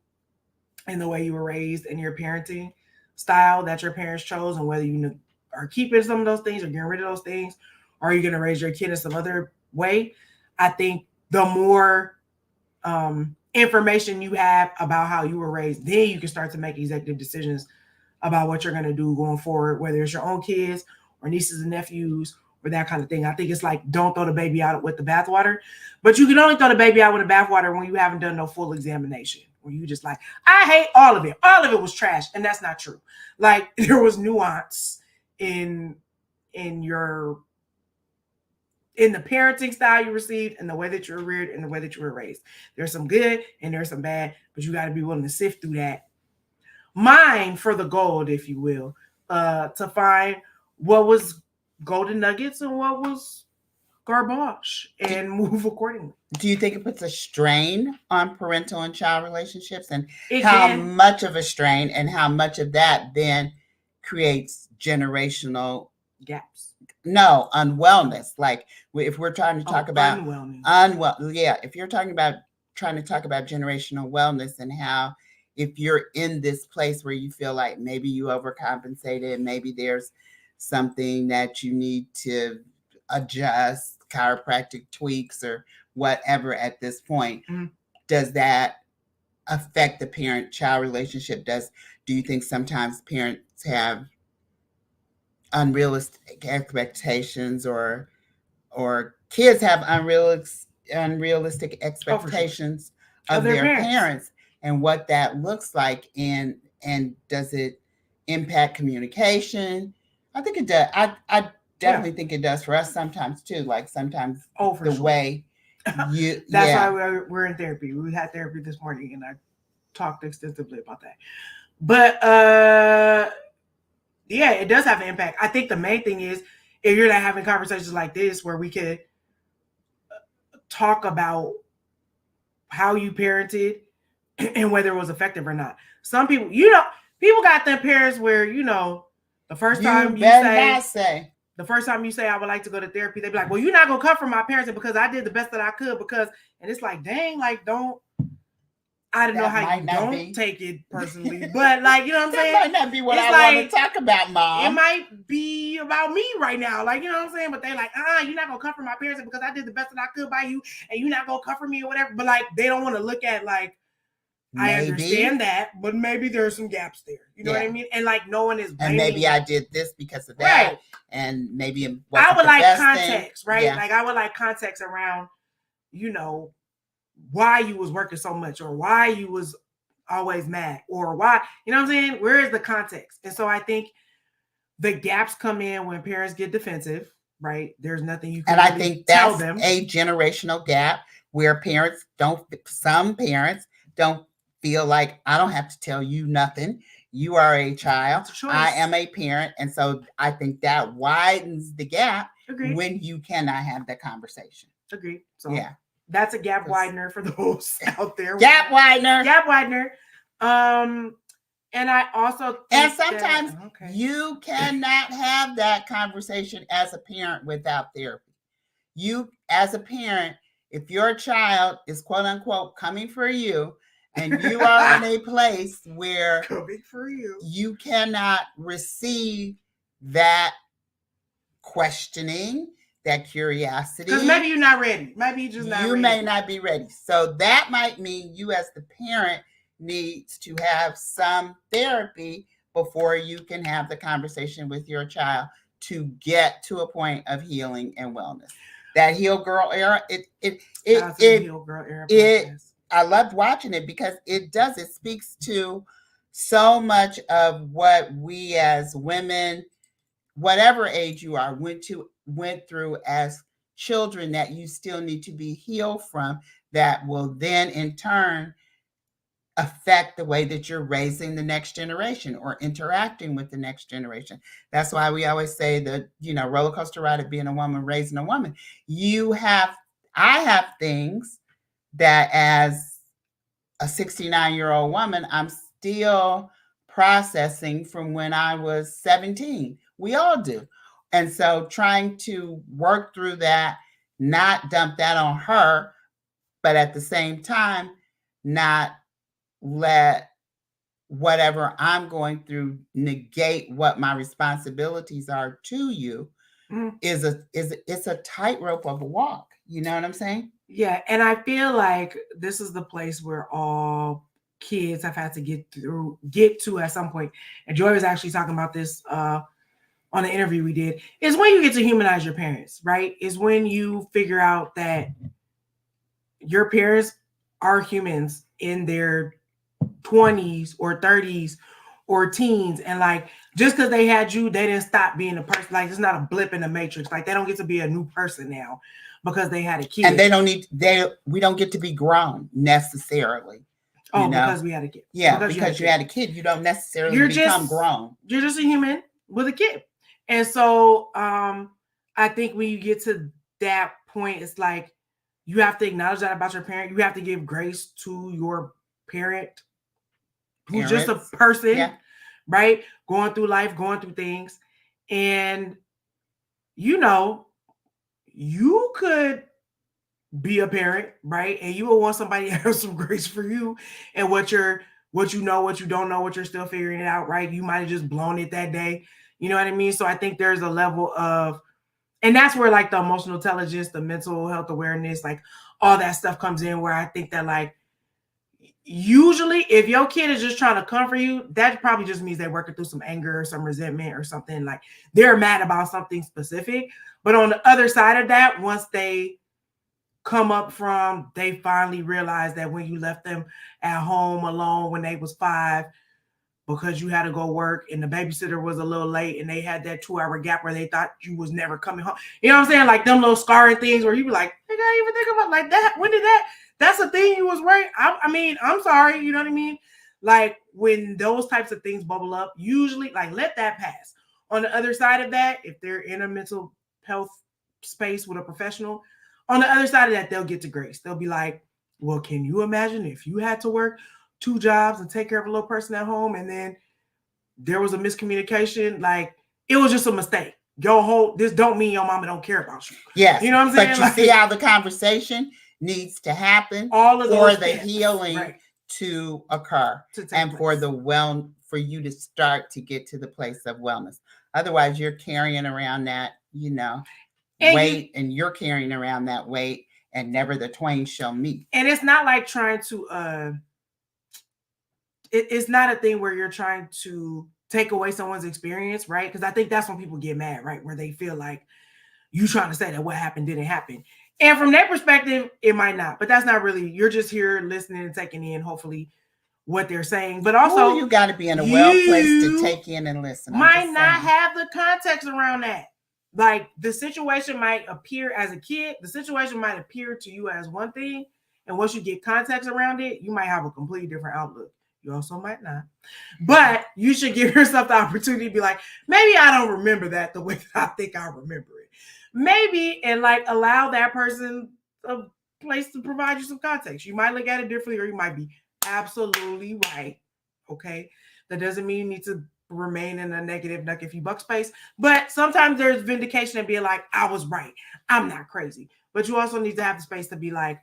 in the way you were raised and your parenting style that your parents chose, and whether you are keeping some of those things or getting rid of those things, or are you going to raise your kid in some other way? I think the more information you have about how you were raised, then you can start to make executive decisions about what you're going to do going forward, whether it's your own kids or nieces and nephews or that kind of thing. I think it's like, don't throw the baby out with the bathwater, but you can only throw the baby out with the bathwater when you haven't done no full examination, where you just like, I hate all of it. All of it was trash. And that's not true. Like, there was nuance in the parenting style you received and the way that you were reared and the way that you were raised. There's some good and there's some bad, but you got to be willing to sift through that. Mine for the gold, if you will, to find what was golden nuggets and what was garbage and move accordingly. Do you think it puts a strain on parental and child relationships, and how much of a strain and how much of that then creates generational gaps? No, unwellness. Like, if we're trying to talk about if you're talking about trying to talk about generational wellness, and how if you're in this place where you feel like maybe you overcompensated, maybe there's something that you need to adjust, chiropractic tweaks or whatever at this point, does that affect the parent-child relationship? Do you think sometimes parents have unrealistic expectations, or kids have unrealistic expectations of their parents, and what that looks like, and does it impact communication? I think it does. I definitely think it does for us sometimes too. Like, sometimes way you that's why we're in therapy. We had therapy this morning and I talked extensively about that. But yeah, it does have an impact. I think the main thing is, if you're not having conversations like this where we could talk about how you parented and whether it was effective or not. Some people, people got their parents where, the first time the first time you say, I would like to go to therapy, they'd be like, well, you're not going to come from my parents because I did the best that I could and it's like, dang, like, I don't know how you don't take it personally, but, like, you know what I'm saying? That might not be what I want to talk about, Mom. It might be about me right now, like, you know what I'm saying? But they like, you're not gonna come from my parents because I did the best that I could by you, and you're not gonna come from me or whatever. But, like, they don't want to look at, like, I understand that, but maybe there's some gaps there. You know what I mean? And, like, no one is blaming. And maybe I did this because of that, right? And maybe it wasn't I would like context, thing. Right? Yeah. Like, I would like context around, why you was working so much, or why you was always mad, or why, you know what I'm saying? Where is the context? And so I think the gaps come in when parents get defensive, right? There's nothing you can I think that's a generational gap where some parents don't feel like, I don't have to tell you nothing. You are a child. I am a parent. And so I think that widens the gap. Agreed. when you cannot have that conversation. Agreed. So yeah, that's a gap widener for those out there. Gap widener. Gap widener. And I also think sometimes you cannot have that conversation as a parent without therapy. You, as a parent, if your child is quote unquote coming for you, and you are in a place where coming for you cannot receive that questioning, that curiosity, because maybe you're not ready. Maybe you're just not ready. You may not be ready. So that might mean you, as the parent, needs to have some therapy before you can have the conversation with your child to get to a point of healing and wellness. That Heal Girl era, Heal Girl era. I loved watching it because it speaks to so much of what we as women, whatever age you are, went through as children that you still need to be healed from, that will then in turn affect the way that you're raising the next generation or interacting with the next generation. That's why we always say that, roller coaster ride of being a woman, raising a woman. I have things that as a 69-year-old woman, I'm still processing from when I was 17. We all do. And so trying to work through that, not dump that on her, but at the same time, not let whatever I'm going through negate what my responsibilities are to you. It's a tightrope of a walk. You know what I'm saying? Yeah. And I feel like this is the place where all kids have had to get to at some point. And Joy was actually talking about this on the interview we did, is when you get to humanize your parents, right? Is when you figure out that your parents are humans in their 20s or 30s or teens, and like just because they had you, they didn't stop being a person. Like it's not a blip in the matrix. Like they don't get to be a new person now because they had a kid, and we don't get to be grown necessarily. Because we had a kid. Yeah, because you had a kid, you don't necessarily become grown. You're just a human with a kid. And so I think when you get to that point, it's like you have to acknowledge that about your parent. You have to give grace to your parent, who's just a person, right? Going through life, going through things. And, you could be a parent, right? And you will want somebody to have some grace for you and what you know, what you don't know, what you're still figuring it out, right? You might have just blown it that day. You know what I mean? So I think there's a level of, and that's where like the emotional intelligence, the mental health awareness, like all that stuff comes in, where I think that like, usually if your kid is just trying to comfort you, that probably just means they're working through some anger or some resentment or something, like they're mad about something specific. But on the other side of that, once they come up from, they finally realize that when you left them at home alone when they was 5 because you had to go work and the babysitter was a little late and they had that 2-hour gap where they thought you was never coming home. You know what I'm saying? Like them little scarring things where you be like, I can't even think about like that. When did that's a thing you was worried? I mean, I'm sorry. You know what I mean? Like when those types of things bubble up, usually like let that pass. On the other side of that, if they're in a mental health space with a professional, on the other side of that, they'll get to grace. They'll be like, well, can you imagine if you had to work 2 jobs and take care of a little person at home and then there was a miscommunication? Like it was just a mistake. This don't mean your mama don't care about you. Yes. You know what I'm saying? But you see how the conversation needs to happen for the healing to occur and for for you to start to get to the place of wellness. Otherwise, you're carrying around that, weight, and you're carrying around that weight, and never the twain shall meet. And it's not like trying to it's not a thing where you're trying to take away someone's experience, right? Because I think that's when people get mad, right? Where they feel like you trying to say that what happened didn't happen. And from their perspective, it might not, but that's not really, you're just here listening and taking in hopefully what they're saying. But also you got to be in a well place to take in and listen. Might not have the context around that. Like the situation might appear as a kid, the situation might appear to you as one thing, and once you get context around it, you might have a completely different outlook. You also might not. But you should give yourself the opportunity to be like, maybe I don't remember that the way that I think I remember it. maybe, and like allow that person a place to provide you some context. You might look at it differently, or you might be absolutely right. Okay, that doesn't mean you need to remain in a negative nuck if you buck space. But sometimes there's vindication and being like, I was right. I'm not crazy. But you also need to have the space to be like,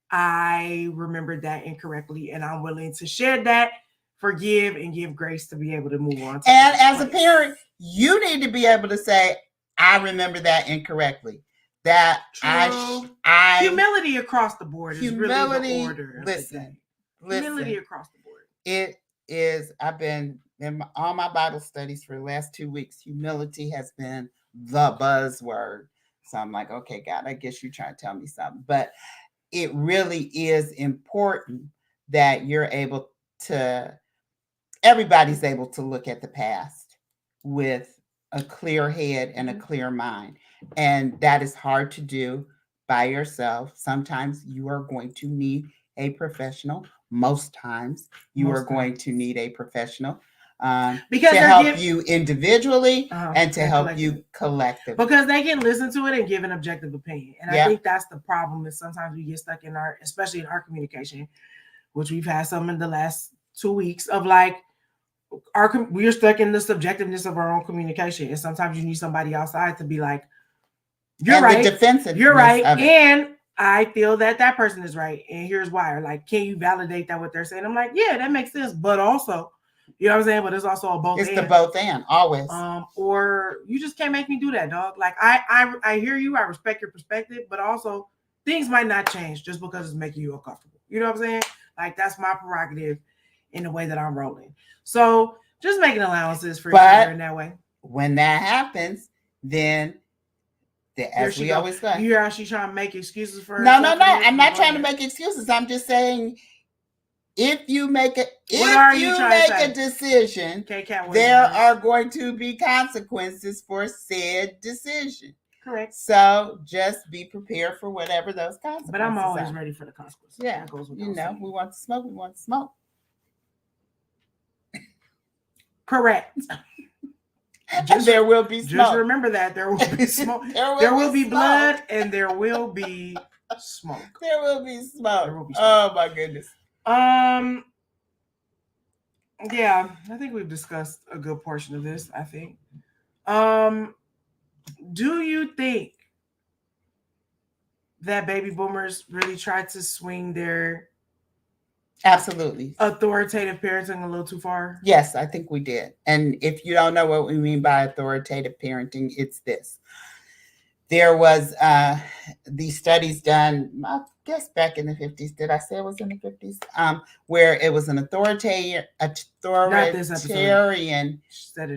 I remembered that incorrectly, and I'm willing to share that, forgive, and give grace to be able to move on. And as a parent, you need to be able to say, I remember that incorrectly. That True. I humility across the board is really the order. Listen, humility across the board. It is. I've been in all my Bible studies for the last 2 weeks. Humility has been the buzzword. So I'm like, okay, God, I guess you're trying to tell me something. But it really is important that you're able to, everybody's able to look at the past with a clear head and a clear mind. And that is hard to do by yourself. Sometimes you are going to need a professional. Most times you are going to need a professional because to help you individually and to help you collectively. Because they can listen to it and give an objective opinion. And I think that's the problem, is sometimes we get stuck in our, especially in our communication, which we've had some in the last 2 weeks of like, we're stuck in the subjectiveness of our own communication. And sometimes you need somebody outside to be like, you're right. You're right. And I feel that that person is right. And here's why. Or like, can you validate that what they're saying? I'm like, yeah, that makes sense. But also, you know what I'm saying? But it's also a both. It's the both and always. Or you just can't make me do that, dog. Like I hear you. I respect your perspective, but also things might not change just because it's making you uncomfortable. You know what I'm saying? Like that's my prerogative in the way that I'm rolling. So just making allowances for each other in that way. When that happens, then as we always say, you hear how she's trying to make excuses for herself? No. I'm not trying to make excuses. I'm just saying, if you make a decision, there are going to be consequences for said decision. Correct. So just be prepared for whatever those consequences. But I'm always ready for the consequences. Yeah, you know, we want to smoke. We want to smoke. Correct. There will be smoke. Just remember that there will be smoke. there will be blood and there will be smoke. There will be smoke. Oh my goodness. Yeah, I think we've discussed a good portion of this, I think. Do you think that baby boomers really tried to swing their absolutely authoritative parenting a little too far? Yes, I think we did. And if you don't know what we mean by authoritative parenting, it's this. There was these studies done, I guess back in the 50s. Did I say it was in the 50s? Where it was an authoritarian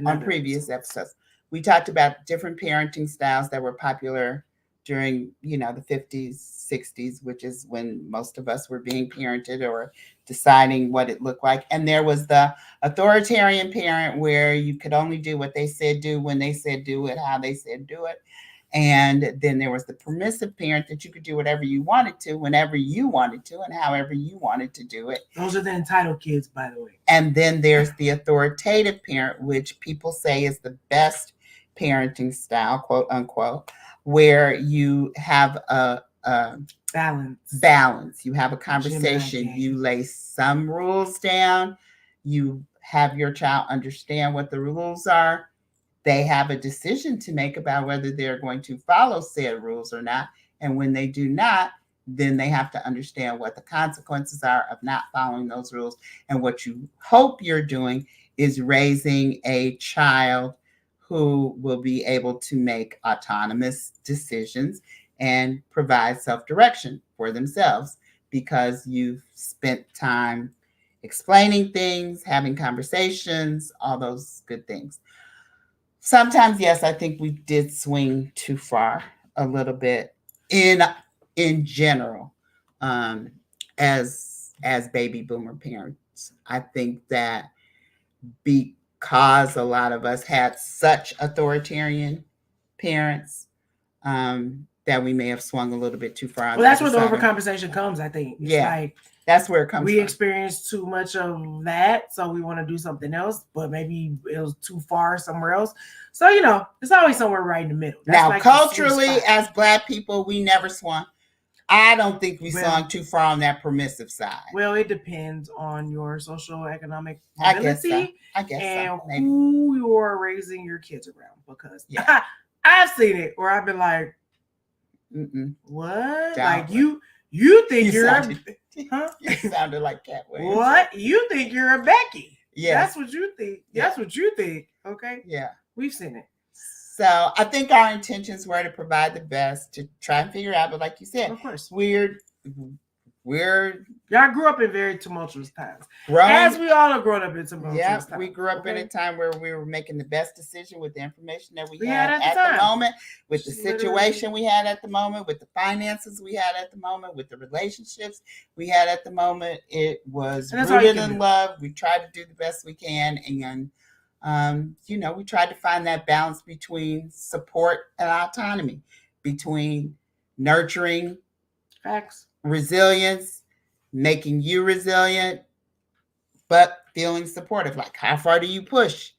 on previous episodes. We talked about different parenting styles that were popular during, the 50s, 60s, which is when most of us were being parented or deciding what it looked like. And there was the authoritarian parent where you could only do what they said do, when they said do it, how they said do it. And then there was the permissive parent that you could do whatever you wanted to, whenever you wanted to, and however you wanted to do it. Those are the entitled kids, by the way. And then there's the authoritative parent, which people say is the best parenting style, quote unquote, where you have a balance. You have a conversation. You lay some rules down. You have your child understand what the rules are. They have a decision to make about whether they're going to follow said rules or not. And when they do not, then they have to understand what the consequences are of not following those rules. And what you hope you're doing is raising a child who will be able to make autonomous decisions and provide self-direction for themselves, because you've spent time explaining things, having conversations, all those good things. Sometimes, yes, I think we did swing too far a little bit in general, as baby boomer parents. I think that because a lot of us had such authoritarian parents, that that we may have swung a little bit too far. Well, that's where the overcompensation comes, I think. It's like, that's where it comes we from. experienced too much of that, so we want to do something else, but maybe it was too far somewhere else. So, it's always somewhere right in the middle. That's now, like culturally, as Black people, we never swung. I don't think we swung too far on that permissive side. Well, it depends on your social economic mobility and who you are raising your kids around. Because I've seen it where I've been like, what? Like you think you're you sounded like Cat Williams. What? You think you're a Becky. Yeah. That's what you think. That's what you think. Okay. Yeah. We've seen it. So I think our intentions were to provide the best, to try and figure out, but like you said, of course, y'all grew up in very tumultuous times. As we all have grown up in tumultuous times. We grew up in a time where we were making the best decision with the information that we had at the moment, with the situation we had at the moment, with the finances we had at the moment, with the relationships we had at the moment. It was rooted in love. We tried to do the best we can, and we tried to find that balance between support and autonomy, between nurturing facts, resilience, making you resilient, but feeling supportive. Like, how far do you push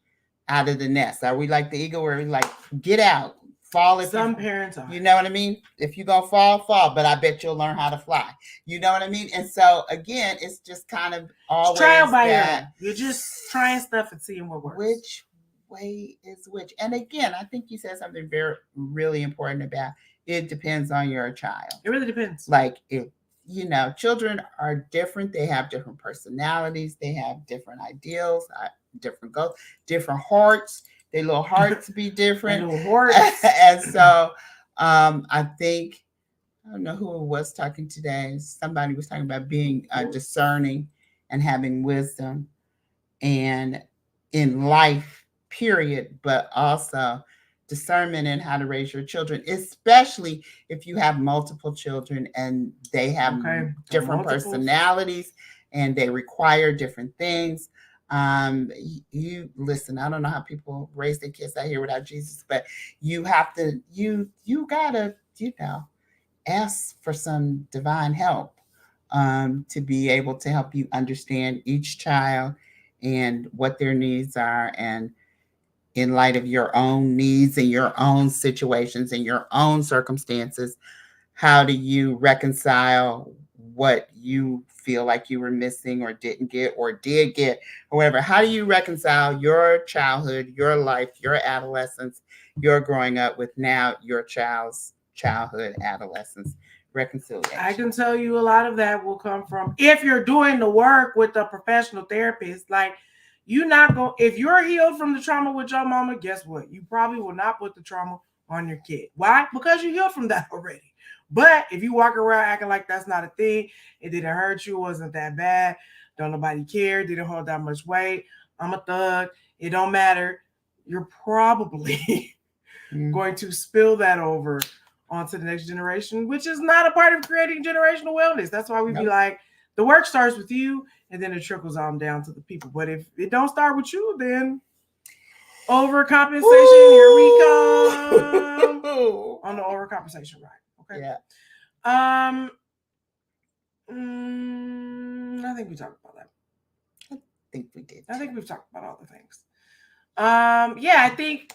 out of the nest? Are we like the eagle where we like, get out, fall? If some parents are. You know what I mean? If you're going to fall, but I bet you'll learn how to fly. You know what I mean? And so, again, it's just kind of always trial by error. You're just trying stuff and seeing what works. Which way is which? And again, I think you said something really important about it depends on your child. It really depends. Like, if children are different, they have different personalities, they have different ideals, different goals, different hearts. Their little hearts be different. Little hearts. And so I think, I don't know who was talking today. Somebody was talking about being discerning and having wisdom and in life, period, but also discernment in how to raise your children, especially if you have multiple children and they have different personalities and they require different things. You listen, I don't know how people raise their kids out here without Jesus, but you have to, you gotta, ask for some divine help to be able to help you understand each child and what their needs are, and in light of your own needs and your own situations and your own circumstances, how do you reconcile what you feel like you were missing or didn't get or did get, or whatever? How do you reconcile your childhood, your life, your adolescence, your growing up with now your child's childhood, adolescence, reconciliation? I can tell you a lot of that will come from, if you're doing the work with a professional therapist, like, you're not going, if you're healed from the trauma with your mama, guess what? You probably will not put the trauma on your kid. Why? Because you healed from that already. But if you walk around acting like that's not a thing, it didn't hurt you, wasn't that bad, don't nobody care, didn't hold that much weight, I'm a thug, it don't matter, you're probably going to spill that over onto the next generation, which is not a part of creating generational wellness. That's why we be like, the work starts with you, and then it trickles on down to the people. But if it don't start with you, then overcompensation, here we come on the overcompensation ride. Okay. Yeah. I think we talked about that. I think we did. I think we've talked about all the things. I think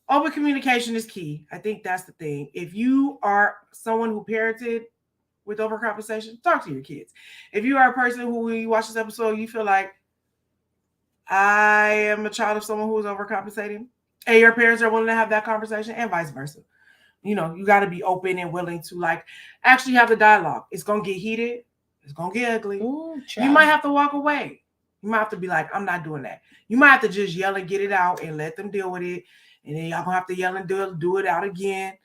open communication is key. I think that's the thing. If you are someone who parented with overcompensation, talk to your kids. If you are a person who, when you watch this episode, you feel like, I am a child of someone who is overcompensating, and your parents are willing to have that conversation, and vice versa. You got to be open and willing to actually have the dialogue. It's going to get heated. It's going to get ugly. Ooh, you might have to walk away. You might have to be like, I'm not doing that. You might have to just yell and get it out and let them deal with it. And then y'all going to have to yell and do it out again.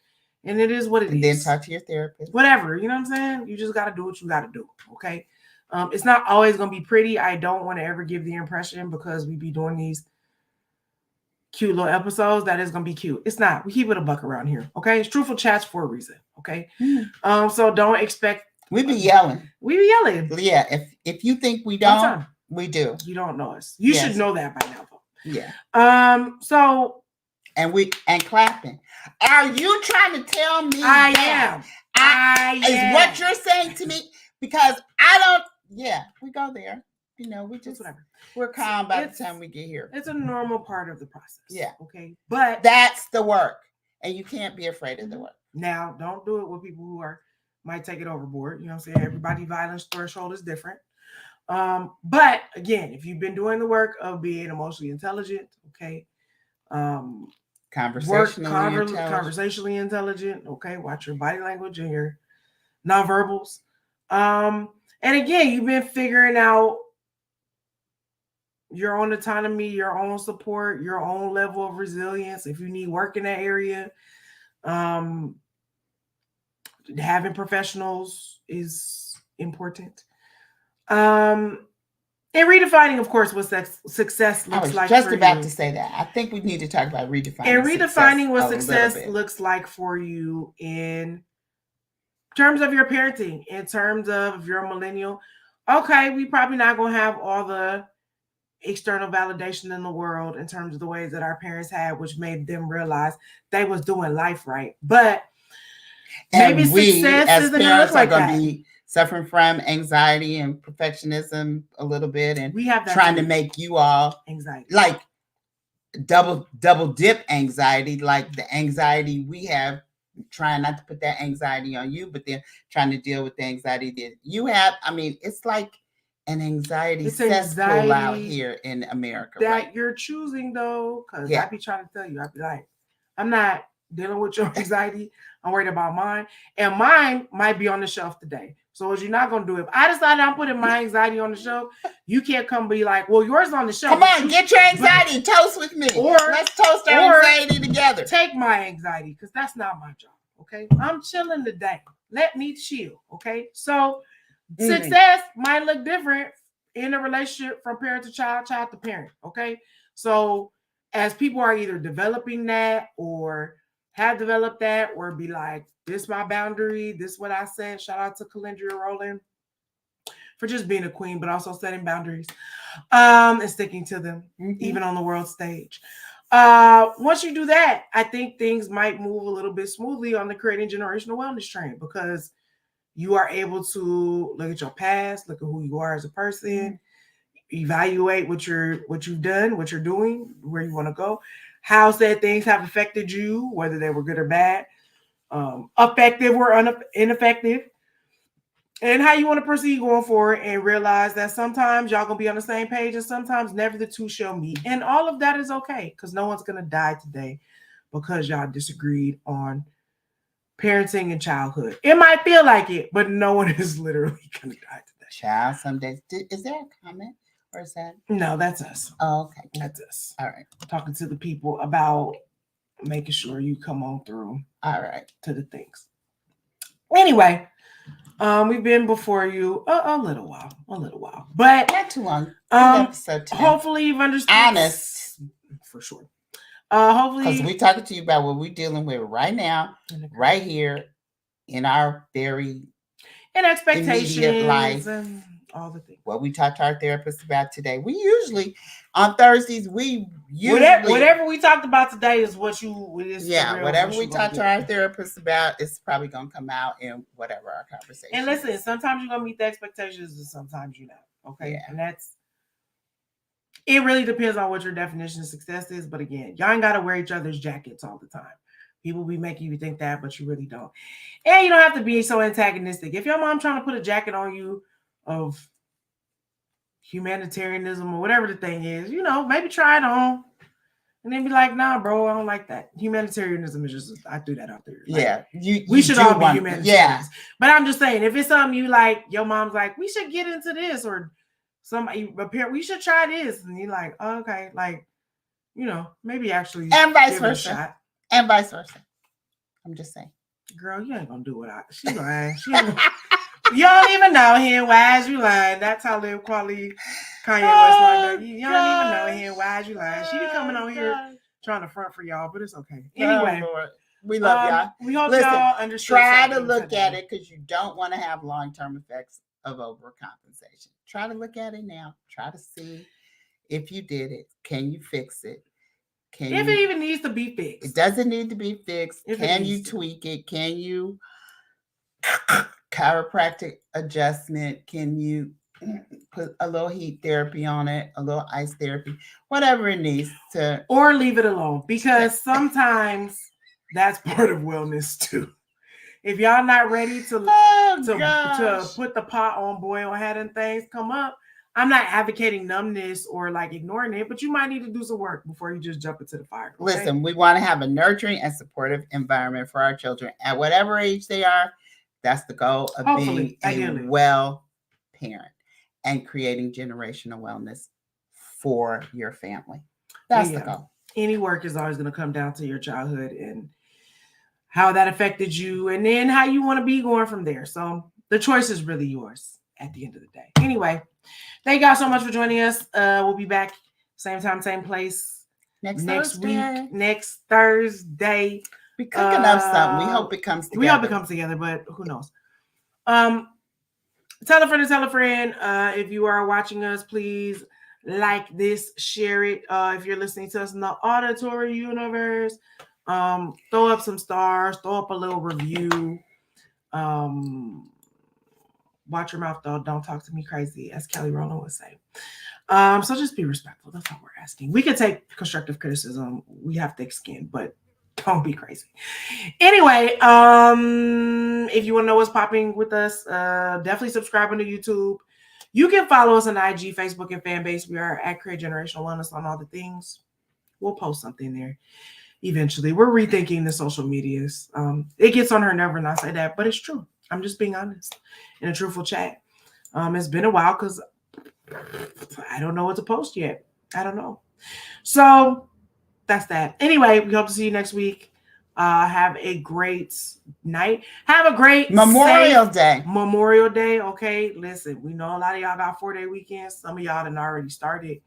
And it is what it is. And then talk to your therapist. Whatever, you know what I'm saying? You just got to do what you got to do, okay? It's not always going to be pretty. I don't want to ever give the impression, because we be doing these cute little episodes, that is going to be cute. It's not. We keep it a buck around here, okay? It's Truthful Chats for a reason, okay? So don't expect. We be yelling. Yeah, if you think we don't, we do. You don't know us. You should know that by now, though. Yeah. and clapping. Are you trying to tell me I that? am. Is what you're saying to me? Because I don't. Yeah, we go there. We just whatever. We're calm by the time we get here. It's a normal part of the process. Yeah. Okay. But that's the work, and you can't be afraid of the work. Now, don't do it with people who might take it overboard. You know what I'm saying? Everybody's violence threshold is different. But again, if you've been doing the work of being emotionally intelligent, okay, conversationally intelligent, okay, watch your body language and your nonverbals. And again, you've been figuring out your own autonomy, your own support, your own level of resilience. If you need work in that area, having professionals is important. And redefining, of course, what success looks like. I was just about to say that. I think we need to talk about redefining. And redefining what success looks like for you in terms of your parenting, in terms of if you're a millennial. Okay, we probably not going to have all the external validation in the world in terms of the ways that our parents had, which made them realize they was doing life right. But maybe success isn't going to look like that. Be suffering from anxiety and perfectionism a little bit, and we have that trying to make you all anxiety, like double dip anxiety, like the anxiety we have, trying not to put that anxiety on you, but then trying to deal with the anxiety that you have. I mean, it's like an anxiety cesspool out here in America that right? You're choosing though, because I be trying to tell you, I be like, I'm not dealing with your anxiety. I'm worried about mine, and mine might be on the shelf today. So what you're not gonna do, if I decide I'm putting my anxiety on the shelf, you can't come be like, well, yours on the shelf. Come on, get your anxiety, toast with me. Or let's toast our anxiety together. Take my anxiety, because that's not my job. Okay. I'm chilling today. Let me chill. Okay. So success might look different in a relationship from parent to child, child to parent. Okay. So as people are either developing that or have developed that, or be like, this is my boundary, this is what I said. Shout out to Calendria Rowland for just being a queen, but also setting boundaries and sticking to them, even on the world stage. Once you do that, I think things might move a little bit smoothly on the creating generational wellness train, because you are able to look at your past, look at who you are as a person, evaluate what you've done, what you're doing, where you want to go, how said things have affected you, whether they were good or bad, effective or ineffective, and how you want to proceed going forward, and realize that sometimes y'all gonna be on the same page and sometimes never the two shall meet. And all of that is okay, because no one's gonna die today because y'all disagreed on parenting and childhood. It might feel like it, but no one is literally gonna die today. Child, some days. Is there a comment? Or is that? No, that's us. Oh, okay. That's us. All right. Talking to the people about making sure you come on through. All right. To the things. Anyway, we've been before you a little while, but not too long. Hopefully you've understood. Honest, for sure. Hopefully, because we're talking to you about what we're dealing with right now, right here, in our very expectations life. And all the things. What we talked to our therapist about today. We usually on Thursdays whatever we talked about today is what you whatever we talked to our therapist about is probably gonna come out in whatever our conversation. And listen, sometimes you're gonna meet the expectations and sometimes you're not. Okay. Yeah. And it really depends on what your definition of success is. But again, y'all ain't gotta wear each other's jackets all the time. People be making you think that, but you really don't. And you don't have to be so antagonistic. If your mom trying to put a jacket on you of humanitarianism or whatever the thing is, maybe try it on and then be like, nah, bro, I don't like that. Humanitarianism is just, I threw that out there. Like, we should all be humanitarians. Yeah. But I'm just saying, if it's something you like, your mom's like, we should get into this, or somebody, we should try this. And you're like, oh, okay, like, maybe actually. And vice versa. And vice versa. I'm just saying. Girl, you ain't gonna do what she lying. You don't even know him. Why is you lying? That's how Live Quality Kanye West like that. You don't even know him. Why is you lying? She be coming on here trying to front for y'all, but it's okay. Anyway, we love y'all. We hope y'all understand. Try to look at it, because you don't want to have long-term effects of overcompensation. Try to look at it now. Try to see if you did it. Can you fix it? If it even needs to be fixed. It doesn't need to be fixed. Can you tweak it? Can you chiropractic adjustment? Can you put a little heat therapy on it, a little ice therapy, whatever it needs to, or leave it alone, because sometimes that's part of wellness too. If y'all not ready to put the pot on boil and having things come up, I'm not advocating numbness or like ignoring it, but you might need to do some work before you just jump into the fire. Okay? Listen, we want to have a nurturing and supportive environment for our children at whatever age they are. That's the goal of being a well parent and creating generational wellness for your family. That's the goal. Any work is always going to come down to your childhood and how that affected you, and then how you want to be going from there. So the choice is really yours at the end of the day. Anyway, thank y'all so much for joining us. We'll be back same time, same place next week, next Thursday. We're cooking up something. We hope it comes together. We hope it comes together, but who knows? Tell a friend to tell a friend. If you are watching us, please like this, share it. If you're listening to us in the auditory universe, throw up some stars, throw up a little review. Watch your mouth, though. Don't talk to me crazy, as Kelly Rowland would say. So just be respectful. That's all we're asking. We can take constructive criticism. We have thick skin, but don't be crazy. Anyway, if you want to know what's popping with us, definitely subscribe on YouTube. You can follow us on IG, Facebook, and fan base. We are at Create Generational Wellness on all the things. We'll post something there eventually. We're rethinking the social medias. It gets on her nerve when I say that, but it's true. I'm just being honest in a truthful chat. It's been a while because I don't know what to post yet. I don't know. So that's that. Anyway, we hope to see you next week. Have a great night. Have a great Memorial Day. Memorial Day. Okay. Listen, we know a lot of y'all got 4-day weekends. Some of y'all done already started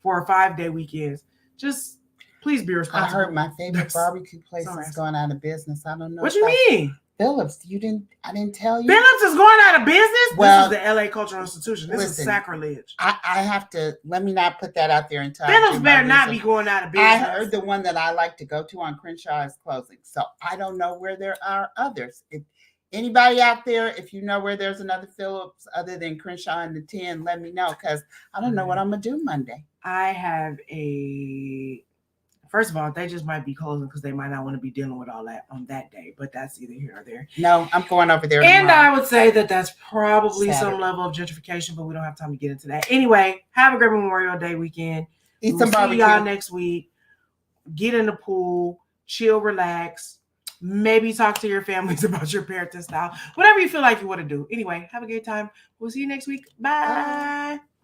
4 or 5-day weekends. Just please be responsible. I heard my favorite barbecue place is going out of business. I don't know. What you mean? Phillips, I didn't tell you. Phillips is going out of business? Well, this is the LA Cultural Institution. This is sacrilege. I have to, let me not put that out there until Phillips better not be going out of business. I heard the one that I like to go to on Crenshaw is closing. So I don't know where there are others. If anybody out there, if you know where there's another Phillips other than Crenshaw and the 10, let me know, because I don't know what I'm going to do Monday. I have First of all, they just might be closing because they might not want to be dealing with all that on that day, but that's either here or there. No, I'm going over there and tomorrow. I would say that that's probably some level of gentrification, but we don't have time to get into that. Anyway, have a great Memorial Day weekend. Eat some barbecue. See y'all next week. Get in the pool, chill, relax. Maybe talk to your families about your parenting style. Whatever you feel like you want to do. Anyway, have a great time. We'll see you next week. Bye.